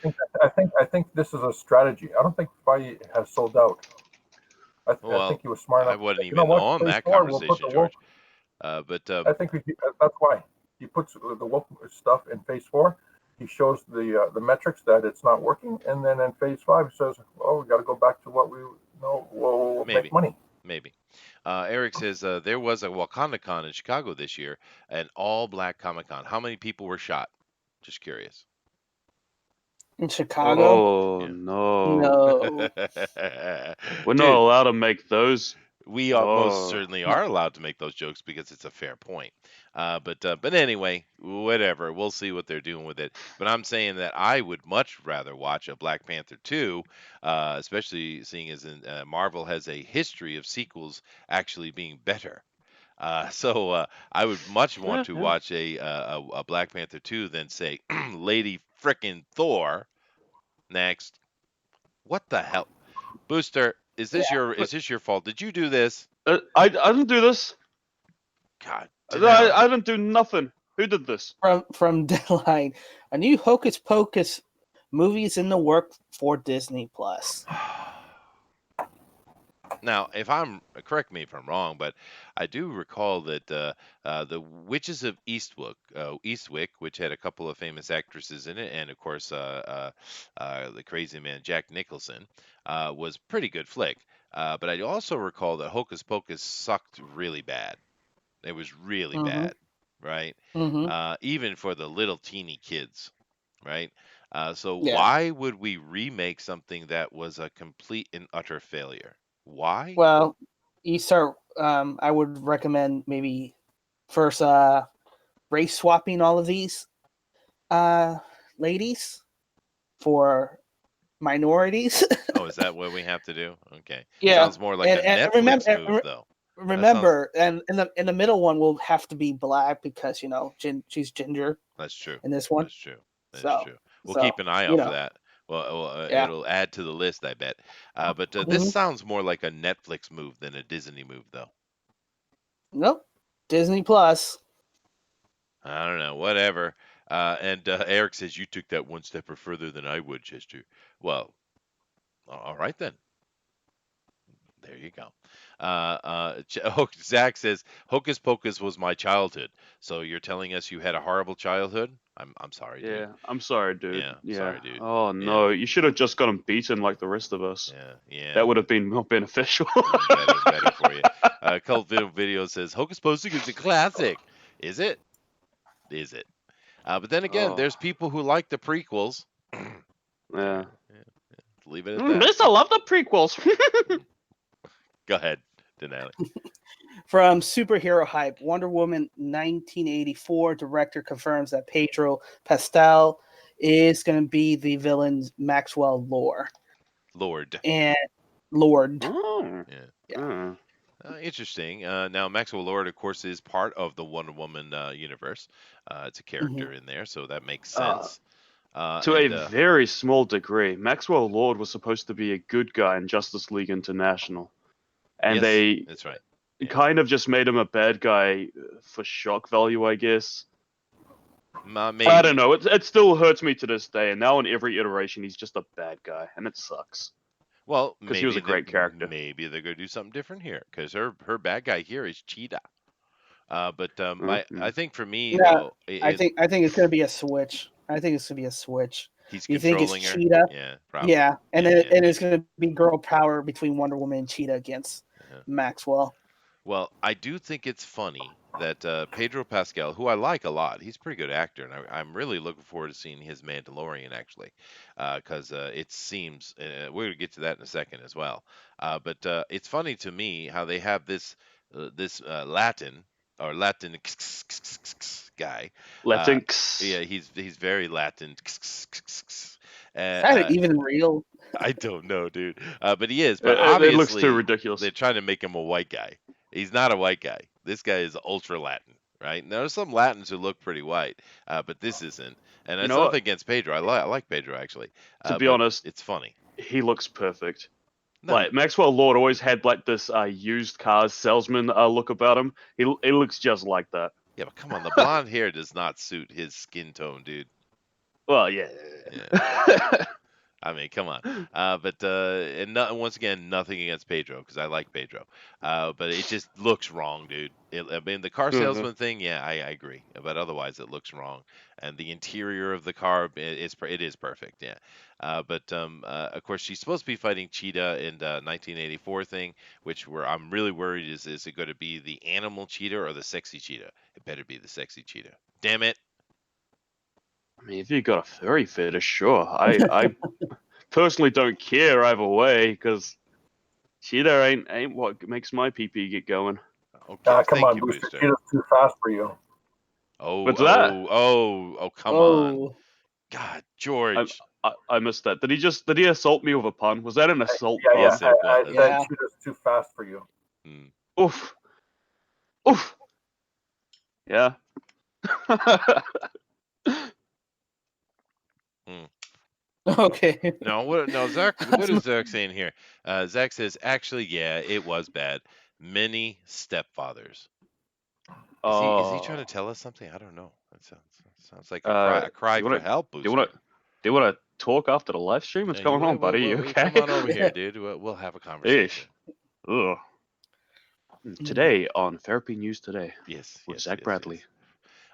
think this is a strategy. I don't think Feige has sold out. I think Well, he was smart I enough to say, wasn't you know even what, on Phase that 4 we'll put conversation, the woke. George. But That's why he puts the woke stuff in Phase 4. He shows the metrics that it's not working, and then in Phase 5 he says, "Oh, we got to go back to what we know will make maybe. money." Maybe. Eric says there was a Wakanda Con in Chicago this year, an all black Comic Con. How many people were shot? Just curious. In Chicago? Oh Yeah. no, No. we're not Dude, allowed to make those We are most Oh. certainly are allowed to make those jokes because it's a fair point. But anyway, whatever. We'll see what they're doing with it. But I'm saying that I would much rather watch a Black Panther 2, especially seeing as Marvel has a history of sequels actually being better. So I would much want Yeah, to yeah. watch a Black Panther 2 than say Lady Frickin' Thor next. What the hell? Booster, Yeah. is this your fault? Did you do this? I didn't do this. God, I Dinale. didn't do nothing. Who did this? From Deadline, a new Hocus Pocus movies in the work for Disney Plus. Now, if I'm correct me if I'm wrong, but I do recall that the Witches of Eastwick, which had a couple of famous actresses in it, and of course the crazy man Jack Nicholson, was a pretty good flick. But I also recall that Hocus Pocus sucked really bad. It was really Mm-hmm. bad, right? Mm-hmm. Even for the little teeny kids, right? So Yeah. why would we remake something that was a complete and utter failure? Why? Well, you start. I would recommend maybe first race swapping all of these uh ladies for minorities. Oh, is that what we have to do? Okay. Yeah, Sounds more like a and Netflix move, though. That sounds. remember, and in the middle one will have to be black because she's ginger That's true. in this one. That's true. That's So true. We'll so keep an eye you out for know, that. Well, yeah. it'll add to the list, I bet. But this Hmm. sounds more like a Netflix move than a Disney move, though. Nope. Disney Plus. I don't know, whatever. And Eric says you took that one step further than I would, Chester. Well, all right then. There you go. Zach says Hocus Pocus was my childhood. So you're telling us you had a horrible childhood? I'm sorry, dude. Yeah, I'm sorry, dude. Yeah, Yeah. sorry, dude. Oh Yeah, no, you should have just got him beaten like the rest of us. yeah, yeah. That would have been more beneficial. Better for you. Cult Video says Hocus Pocus is a classic. Is it? Is it? But then again, Oh, there's people who like the prequels. yeah. There, yeah, leave it at that. This I love the prequels. Go ahead, Denali. From Superhero Hype, Wonder Woman 1984 director confirms that Pedro Pascal is going to be the villain Maxwell Lord. Lord. And Lord. Oh. Yeah. Yeah. Oh. Interesting. Now, Maxwell Lord, of course, is part of the Wonder Woman universe. It's a Mm-hmm. character in there, so that makes Uh, sense. to a very small degree, Maxwell Lord was supposed to be a good guy in Justice League International, and Yes, they that's right. Yeah. kind of just made him a bad guy for shock value, I guess. Maybe. I don't know. It still hurts me to this day, and now in every iteration, he's just a bad guy, and it sucks Well, because he was a great character. maybe they're gonna do something different here because her bad guy here is Cheetah. But I Mm-hmm. think for me Yeah, though, I think it's going to be a switch. I think it's going to be a switch. he's You think it's controlling her. Cheetah? Yeah, probably. Yeah, and Yeah, yeah. it's going to be girl power between Wonder Woman and Cheetah against Uh-huh. Maxwell. Well, I do think it's funny that Pedro Pascal, who I like a lot, he's a pretty good actor, and I'm really looking forward to seeing his Mandalorian actually, because it seems we're gonna get to that in a second as well. But it's funny to me how they have this Latin or Latin guy. Uh, Latinx. yeah, he's very Latin. Uh, Is that uh, even real? I don't know, dude. But he is. But It looks too obviously, ridiculous. they're trying to make him a white guy. He's not a white guy. This guy is ultra Latin, right? Now, there's some Latins who look pretty white, but this isn't. And You it's know nothing what? against Pedro. I like Pedro actually, To be but honest, it's funny. he looks perfect. No, Like Maxwell Lord always had like this used cars salesman look about him. He looks just like that. yeah, but come on, the blonde hair does not suit his skin tone, dude. Well, yeah. Yeah. I mean, come on. Once again, nothing against Pedro because I like Pedro. But it just looks wrong, dude. I mean, the car Mhm. salesman thing, yeah, I agree. But otherwise, it looks wrong. And the interior of the car, it is perfect, yeah. Of course, she's supposed to be fighting Cheetah in the 1984 thing, which I'm really worried is it going to be the animal cheetah or the sexy cheetah? It better be the sexy cheetah. Damn it. I mean, if you got a furry fetish, sure. I personally don't care either way because Cheetah ain't what makes my PP get going. Okay, Come thank on, you, Booster. Booster. Cheetah's too fast for you. Oh, What's that? come on. Oh, God, I, George. I missed that. Did he assault me with a pun? Was that an assault Yeah, pun? Yes, it I was. said yeah. Cheetah's too fast for you. Hmm. Oof. Oof. Yeah. Hmm. Okay. No, what? No, Zach. What is Zach saying here? Zach says, actually, yeah, it was bad. Many stepfathers. Is he trying to Oh. tell us something? I don't know. That sounds like Do a cry you for want to? help, Do you want Booster. to? Do you want to talk after the live stream? What's Yeah, you going on, buddy? You okay? come on over here, dude. We'll have a conversation. Ish. Ugh. Mm. Today on Therapy News Today Yes, with yes, Zach yes, Bradley.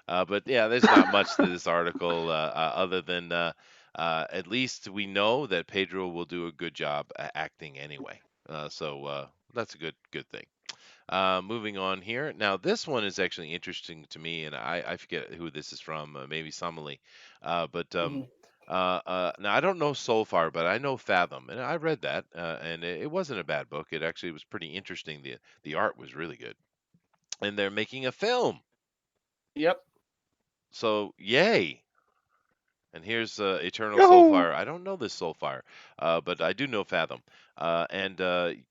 yes. But yeah, there's not much to this article other than at least we know that Pedro will do a good job acting anyway. So that's a good thing. Moving on here. Now, this one is actually interesting to me, and I forget who this is from, maybe Somali. But Mhm. now I don't know Soulfire, but I know Fathom, and I read that, and it wasn't a bad book. It actually was pretty interesting. The art was really good, and they're making a film. Yep. So yay! And here's Eternal Yo. Soulfire. I don't know this Soulfire, but I do know Fathom. And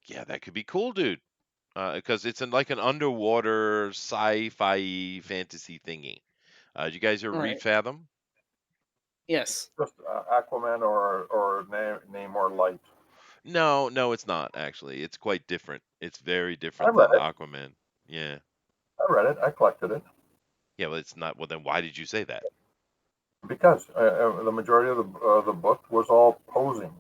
yeah, that could be cool, dude. Because it's like an underwater sci-fi fantasy thingy. You guys ever All read right. Fathom? Yes. Just Aquaman or name or light. No, no, it's not actually. It's quite different. It's very I different read than it. Aquaman. Yeah, I read it. I collected it yeah, but it's not. Well, then why did you say that? because the majority of the book was all posing.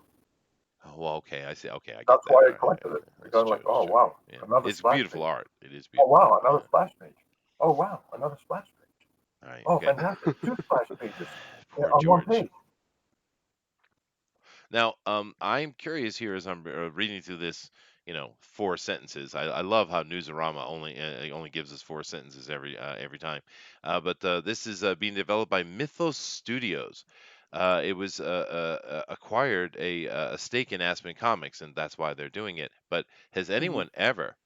Oh, well, okay, I see. Okay, I get That's that. why All I right, collected it. that's Because I'm true. like, That's oh true. wow, Yeah, another it's splash beautiful page. art. It is Oh beautiful art. wow, another Yeah. splash page. Oh wow, another splash page. All right. Oh Okay. fantastic, two splash pages Poor on one George. page. Now, I'm curious here as I'm reading through this, 4 sentences. I love how Newsarama only gives us 4 sentences every time. But this is being developed by Mythos Studios. It was acquired a stake in Aspen Comics, and that's why they're doing it. But has Mhm. anyone ever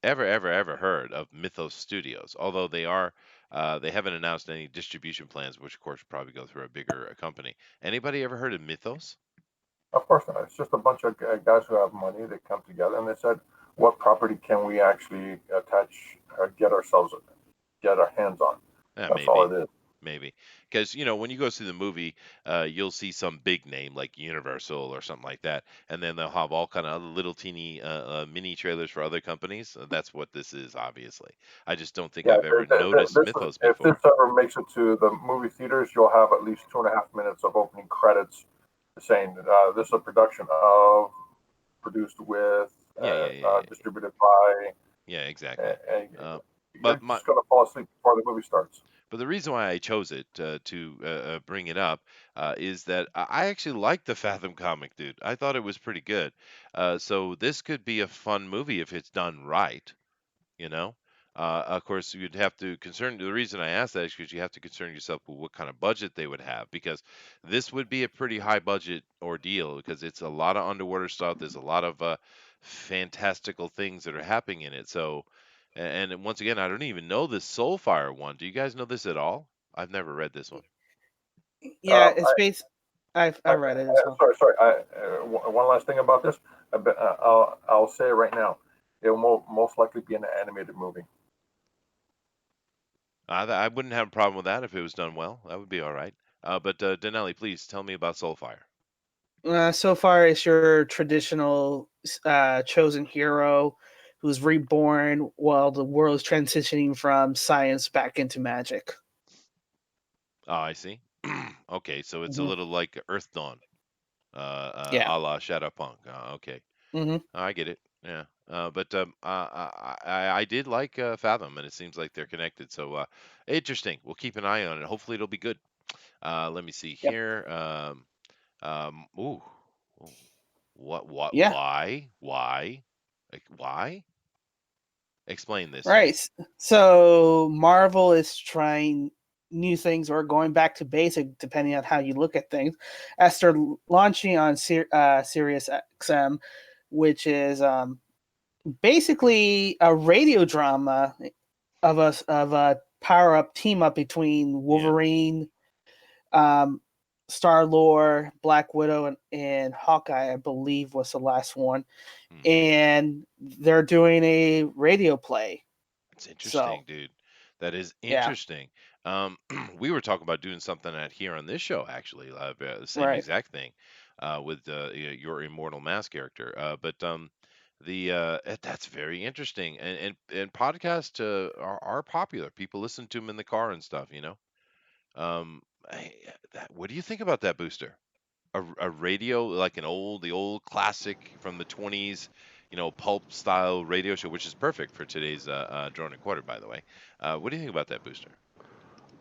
heard of Mythos Studios? Although they haven't announced any distribution plans, which of course would probably go through a bigger company. Anybody ever heard of Mythos? Of course not. It's just a bunch of guys who have money that come together and they said, what property can we actually attach, get our hands on? Yeah, That's all maybe, it is. maybe, because when you go through the movie, you'll see some big name like Universal or something like that, and then they'll have all kind of little teeny mini trailers for other companies. That's what this is, obviously. I just don't think Yeah, I've ever noticed this is, Mythos if this before. ever makes it to the movie theaters, you'll have at least 2.5 minutes of opening credits saying this is a production of, produced with, Yeah, yeah, yeah, yeah, yeah, distributed by, yeah, exactly. and Uh, you're but my just going to fall asleep before the movie starts. But the reason why I chose it to bring it up is that I actually liked the Fathom comic, dude. I thought it was pretty good. So this could be a fun movie if it's done right, you know. Of course, you'd have to concern. The reason I asked that is because you have to concern yourself with what kind of budget they would have, because this would be a pretty high budget ordeal because it's a lot of underwater stuff. There's a lot of fantastical things that are happening in it. So, and once again, I don't even know this Soulfire one. Do you guys know this at all? I've never read this one. Yeah, it's based. I read it as well. Sorry. One last thing about this. I'll say it right now. It will most likely be an animated movie. I wouldn't have a problem with that if it was done well. That would be all right. But Denali, please tell me about Soulfire. So far, it's your traditional chosen hero who's reborn while the world is transitioning from science back into magic. Oh, I see. Okay, so it's a Hmm. little like Earth Dawn, Yeah. a la Shadowpunk. Okay, Hmm. I get it. Yeah, but I did like Fathom, and it seems like they're connected. So interesting. We'll keep an eye on it. Hopefully, it'll be good. Let me see Yep. here. Ooh, ooh, what? Yeah. Why? Like, why? Explain this to Right. me. So Marvel is trying new things or going back to basic, depending on how you look at things, as they're launching on Sirius XM, which is basically a radio drama of a power up team up between Wolverine, Star Lord, Black Widow, and Hawkeye, I believe was the last one, Mhm. and they're doing a radio play. It's So interesting, dude. That is yeah, interesting. We were talking about doing something at here on this show, actually, the same right. exact thing, with your Immortal Mask character. But that's very interesting, and podcasts are popular. People listen to them in the car and stuff, you know. What do you think about that, Booster? A radio like the old classic from the 20s, pulp style radio show, which is perfect for today's drone and quarter, by the way. What do you think about that, Booster?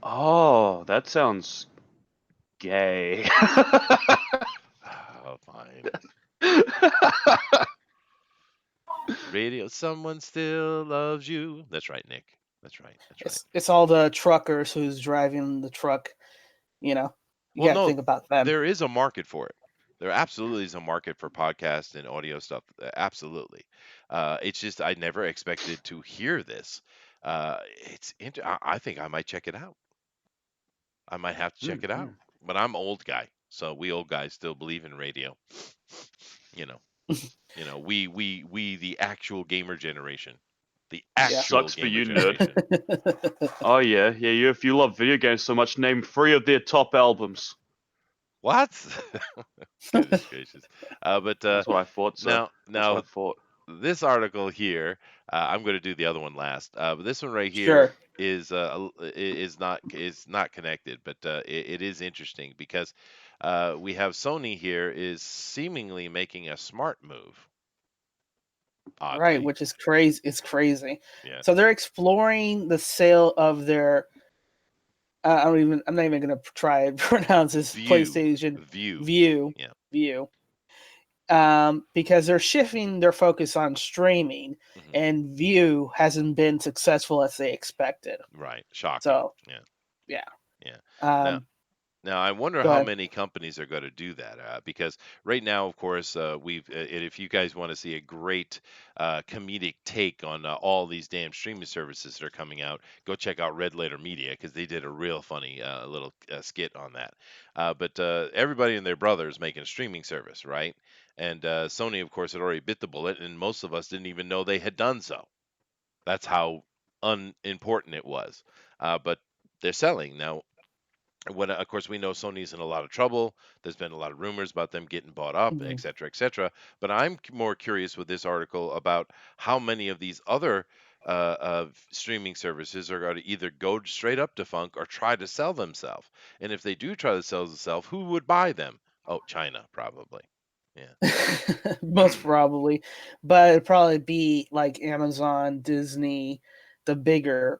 Oh, that sounds gay. Oh, fine. Radio, someone still loves you. That's right, Nick. That's right. That's right. It's all the truckers who's driving the truck. You know, you Well, got to no, think about them. there is a market for it. There absolutely is a market for podcasts and audio stuff. Absolutely. It's just I never expected to hear this. I think I might check it out. I might have to check it out. Mhm. But I'm old guy, so we old guys still believe in radio. You know, we the actual gamer generation, the Yeah. actual Sucks for gamer you, nerd. generation. Oh yeah, yeah. You, if you love video games so much, name 3 of their top albums. What? Goodness gracious. But That's what I thought, sir. That's what I now thought. this article here, I'm going to do the other one last. But this one right here Sure. is not connected, but it is interesting because we have Sony here is seemingly making a smart move. Right, Oddly, which is crazy. It's crazy. So yes. they're exploring the sale of their. I don't even. I'm not even going to try and pronounce this View, PlayStation view, View. yeah. View. Because they're shifting their focus on streaming, Hmm. and View hasn't been successful as they expected. Right, shocking. So Yeah, yeah. yeah. Now, Um, Now, I wonder Go how ahead. many companies are going to do that because right now, of course, if you guys want to see a great comedic take on all these damn streaming services that are coming out, go check out Red Letter Media because they did a real funny little skit on that. But everybody and their brother is making a streaming service, right? And Sony, of course, had already bit the bullet, and most of us didn't even know they had done so. That's how unimportant it was. But they're selling now. When of course we know Sony's in a lot of trouble. There's been a lot of rumors about them getting bought up, Mhm. et cetera, et cetera. But I'm more curious with this article about how many of these other streaming services are going to either go straight up defunct or try to sell themselves. And if they do try to sell themselves, who would buy them? Oh, China, probably. Yeah. Most probably, but it'd probably be like Amazon, Disney, the bigger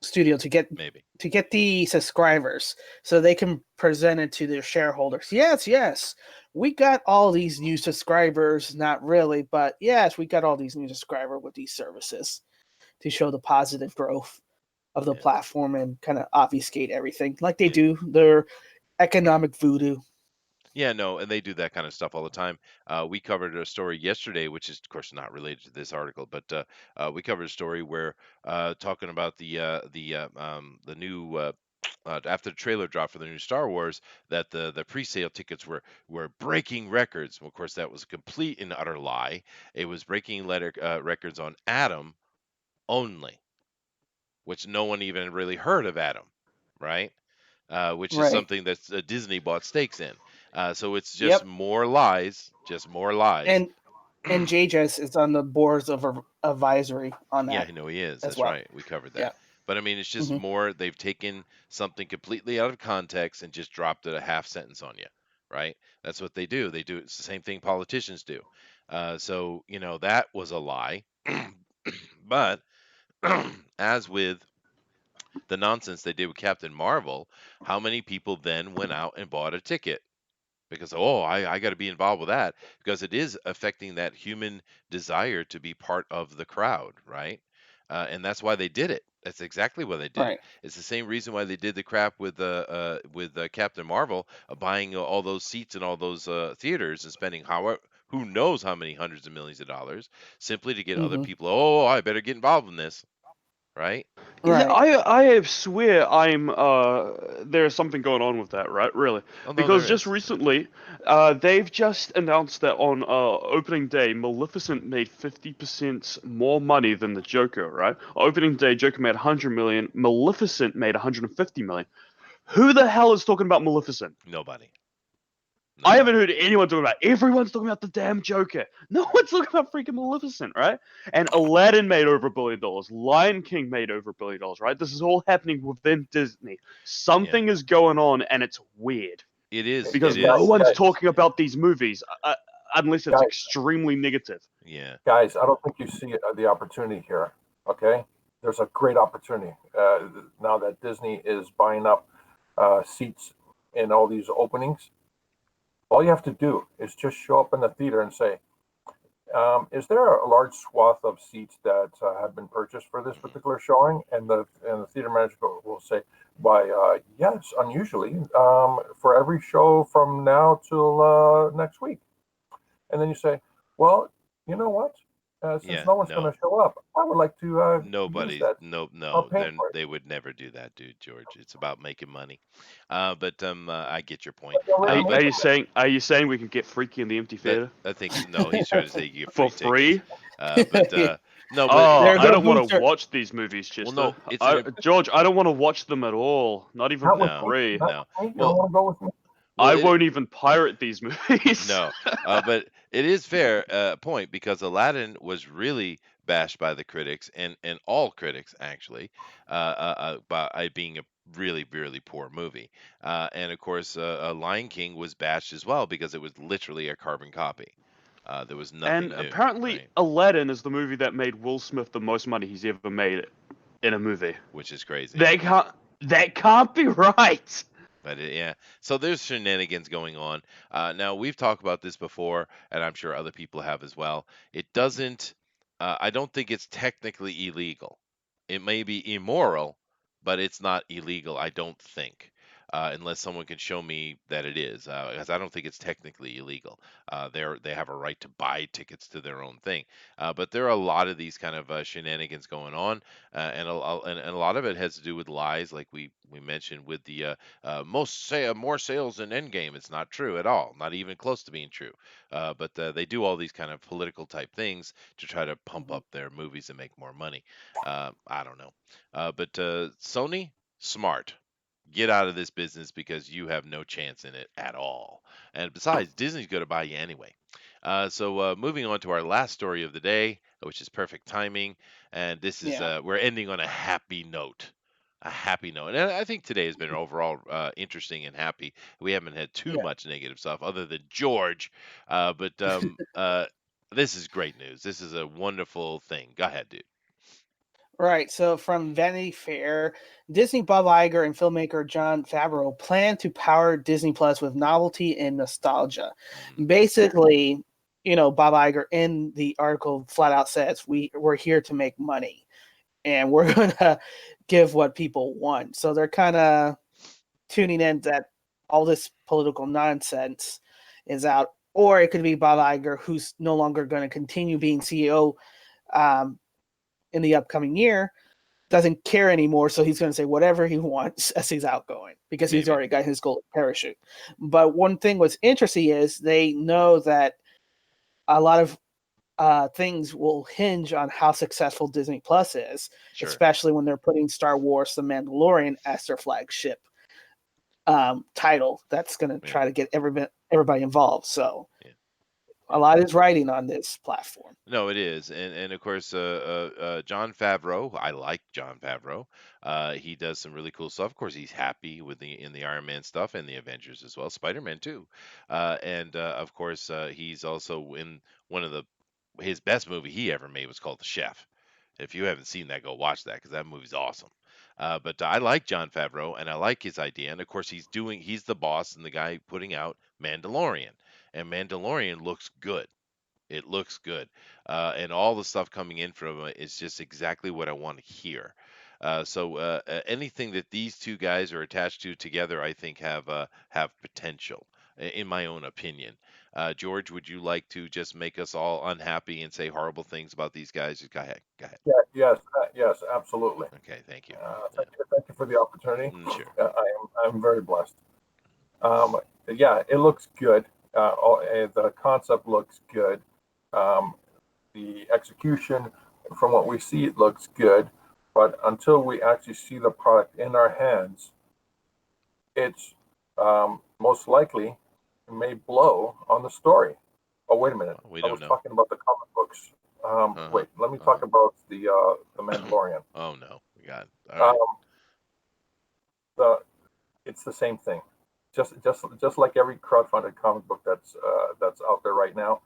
studio Maybe. to get the subscribers so they can present it to their shareholders. Yes, yes, we got all these new subscribers. Not really, but yes, we got all these new subscribers with these services to show the positive growth of the Yeah. platform and kind of obfuscate everything like they Yeah. do their economic voodoo. Yeah, no, and they do that kind of stuff all the time. We covered a story yesterday, which is, of course, not related to this article, but we covered a story where talking about the new after the trailer dropped for the new Star Wars, that the pre-sale tickets were breaking records. Well, of course, that was a complete and utter lie. It was breaking records on Adam only, which no one even really heard of Adam, right? Which is Right. something that Disney bought stakes in. So it's just Yep. more lies, just more lies. And JJS is on the boards of advisory on Yeah, that I know he is. as That's well. right. We covered Yeah. that. But I mean, it's just Hmm. more, they've taken something completely out of context and just dropped it a half sentence on you, right? That's what they do. It's the same thing politicians do. So, that was a lie. But as with the nonsense they did with Captain Marvel, how many people then went out and bought a ticket? Because I got to be involved with that because it is affecting that human desire to be part of the crowd, right? And that's why they did it. That's exactly why they did it. Right. It's the same reason why they did the crap with Captain Marvel, buying all those seats in all those theaters and spending however who knows how many hundreds of millions of dollars simply to get other Hmm. people. Oh, I better get involved in this, right? Yeah, Right. I swear there's something going on with that, right? Really, Oh no, because there just is. recently, they've just announced that on opening day, Maleficent made 50% more money than the Joker, right? Opening day, Joker made 100 million, Maleficent made 150 million. Who the hell is talking about Maleficent? Nobody. I Nobody. haven't heard anyone talking about it. Everyone's talking about the damn Joker. No one's talking about freaking Maleficent, right? And Aladdin made over $1 billion. Lion King made over $1 billion, right? This is all happening within Disney. Yeah, Something is going on, and it's weird it is. because It no is. one's Guys, talking about these movies unless it's guys, extremely negative. Yeah. guys, I don't think you see the opportunity here. Okay, there's a great opportunity now that Disney is buying up seats in all these openings. All you have to do is just show up in the theater and say, "Is there a large swath of seats that have been purchased for this Hmm. particular showing?" And the theater manager will say, "Why, yes, unusually for every show from now till next week." And then you say, "Well, you know what? Since Yeah. no one's going No. to show up, I would like to use Nobody. that. No. I'll No. pay Then for it." they would never do that, dude. George. It's about making money. But I get your point. But they're Are, already But making it. are you saying we can get freaky in the empty that theater I think no. He's trying to say you get for free tickets. free? But no. But Oh, There I go don't want to Booster. watch these movies, well, Chester. no. It's an George, I don't want to watch them at all. Not even Not for with no. me. free. Not No. with me. You don't Well. want to go with me? Well. I It won't even pirate these movies. No, but it is fair point because Aladdin was really bashed by the critics and all critics actually by it being a really really poor movie. And of course, Lion King was bashed as well because it was literally a carbon copy. There was And nothing new, apparently, right? Aladdin is the movie that made Will Smith the most money he's ever made in a movie. Which is crazy. That can't that can't be right. But yeah, so there's shenanigans going on. Now we've talked about this before, and I'm sure other people have as well. It doesn't. I don't think it's technically illegal. It may be immoral, but it's not illegal. I don't think, unless someone can show me that it is, because I don't think it's technically illegal. They have a right to buy tickets to their own thing. But there are a lot of these kind of shenanigans going on, and a lot of it has to do with lies, like we mentioned with the more sales than Endgame. It's not true at all, not even close to being true. But they do all these kind of political type things to try to pump Mhm. up their movies and make more money. I don't know. But Sony, smart. Get out of this business because you have no chance in it at all. And besides, Disney's going to buy you anyway. So moving on to our last story of the day, which is perfect timing, and this is Yeah. we're ending on a happy note. A happy note, and I think today has been overall interesting and happy. We haven't had too Yeah. much negative stuff, other than George. But this is great news. This is a wonderful thing. Go ahead, dude. Right. So from Vanity Fair, Disney Bob Iger and filmmaker Jon Favreau plan to power Disney Plus with novelty and nostalgia. Mhm. Basically, Bob Iger in the article flat out says we're here to make money and we're gonna give what people want. So they're kind of tuning in that all this political nonsense is out, or it could be Bob Iger who's no longer going to continue being CEO um, in the upcoming year, doesn't care anymore, so he's going to say whatever he wants as he's outgoing because he's Maybe. already got his golden parachute. But one thing what's interesting is they know that a lot of things will hinge on how successful Disney Plus is, Sure. especially when they're putting Star Wars: The Mandalorian as their flagship title. That's going to Yeah. try to get everybody involved. So Yeah. a lot is riding on this platform. No, it is, and of course, John Favreau. I like John Favreau. He does some really cool stuff. Of course, he's happy with the Iron Man stuff and the Avengers as well, Spider Man too, and of course, he's also in one of the his best movie he ever made was called The Chef. If you haven't seen that, go watch that because that movie's awesome. But I like John Favreau and I like his idea, and of course, he's the boss and the guy putting out Mandalorian, and Mandalorian looks good. It looks good, and all the stuff coming in from it is just exactly what I want to hear. So anything that these two guys are attached to together, I think have potential, in my own opinion. George, would you like to just make us all unhappy and say horrible things about these guys? Go ahead. Go ahead. Yeah, yes, absolutely. Okay, thank you. Thank you for the opportunity. Sure. I'm very blessed. Yeah, it looks good. The concept looks good. The execution, from what we see, it looks good. But until we actually see the product in our hands, it's most likely may blow on the story. Oh, wait a minute. We I don't was know. talking about the comic books. Wait, let me talk about the Mandalorian. Oh no, we got it. All right. It's the same thing. Just like every crowdfunded comic book that's out there right now.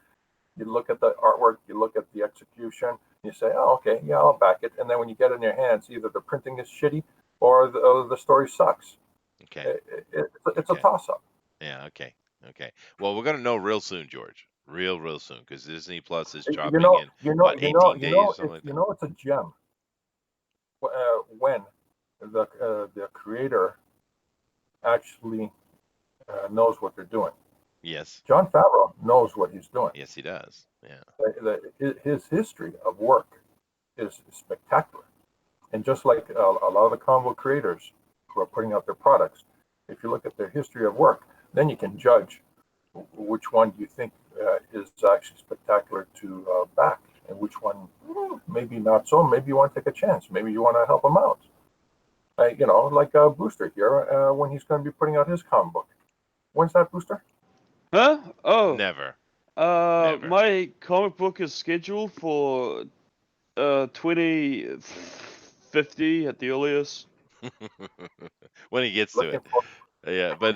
You look at the artwork, you look at the execution, you say, "Oh, okay, yeah, I'll back it." And then when you get it in your hands, either the printing is shitty or the story sucks. Okay. It's a toss up. Yeah. Okay. Okay. Well, we're gonna know real soon, George. Real soon, because Disney Plus is You dropping know, in what 18 days or something like that. it's a gem when the creator actually knows what they're doing. Yes. Jon Favreau knows what he's doing. Yes, he does. Yeah. His history of work is spectacular. And just like a lot of the comic book creators who are putting out their products, if you look at their history of work, then you can judge which one you think is actually spectacular to back, and which one maybe not so. Maybe you want to take a chance. Maybe you want to help him out. Like Booster here when he's going to be putting out his comic book. When's that, Booster? Huh? Oh. Never. Never. My comic book is scheduled for 2050 at the earliest. When he gets to Looking it. for Yeah, but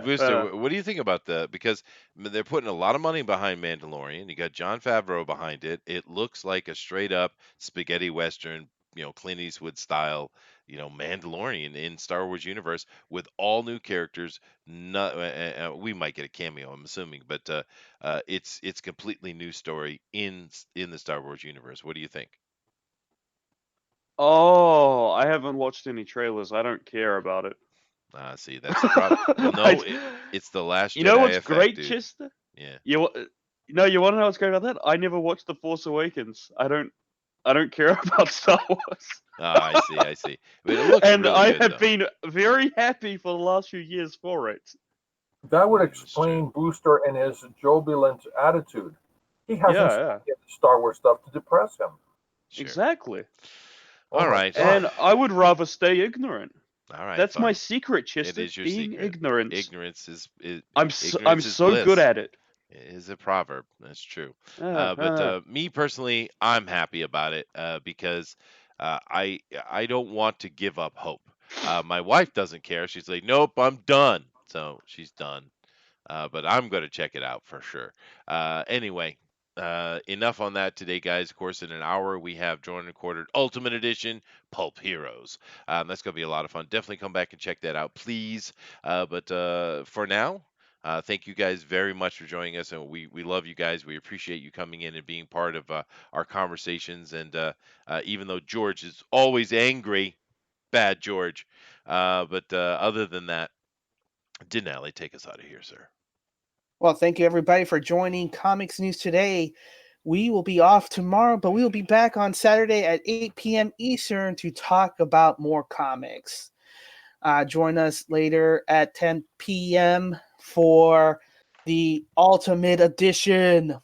Booster, what do you think about because they're putting a lot of money behind Mandalorian. You got Jon Favreau behind it. It looks like a straight up spaghetti western, Clint Eastwood style, Mandalorian in Star Wars universe with all new characters. Not we might get a cameo, I'm assuming, but it's completely new story in the Star Wars universe. What do you think? Oh, I haven't watched any trailers. I don't care about it. See, that's the problem. Well, no, it's the Last You know Jedi what's effect, great, dude. Chester? Yeah. You want to know what's great about that? I never watched The Force Awakens. I don't care about Star Wars. I see. But it looks And really I good, have though. been very happy for the last few years for it. that would That's explain true. Booster and his jovial attitude. He hasn't Yeah. seen Star Wars stuff to depress him. Sure. Exactly. Oh All my right. God. And I would rather stay ignorant. All right, That's my fine. secret, It Chester. is your Being secret. ignorant. Ignorance is I'm ignorance is so bliss. good at it. It is a proverb. That's true. Uh, But uh. me personally, I'm happy about it because I don't want to give up hope. My wife doesn't care. She's like, nope, I'm done. So she's done. But I'm going to check it out for sure. Anyway, enough on that today, guys. Of course, in an hour, we have Drawn and Quartered Ultimate Edition Pulp Heroes. That's going to be a lot of fun. Definitely come back and check that out, please. But for now, thank you guys very much for joining us. And we love you guys. We appreciate you coming in and being part of our conversations. And even though George is always angry, bad George. But other than that, Dinale, take us out of here, sir. Well, thank you everybody for joining Comics News today. We will be off tomorrow, but we will be back on Saturday at 8 p.m. Eastern to talk about more comics. Join us later at 10 p.m. for the Ultimate Edition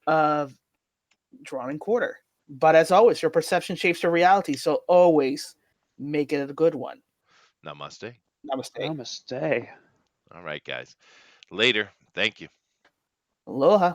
of Drawn and Quarter. But as always, your perception shapes your reality, so always make it a good one. Namaste. Namaste. Namaste. All right, guys. Later. Thank you. Aloha.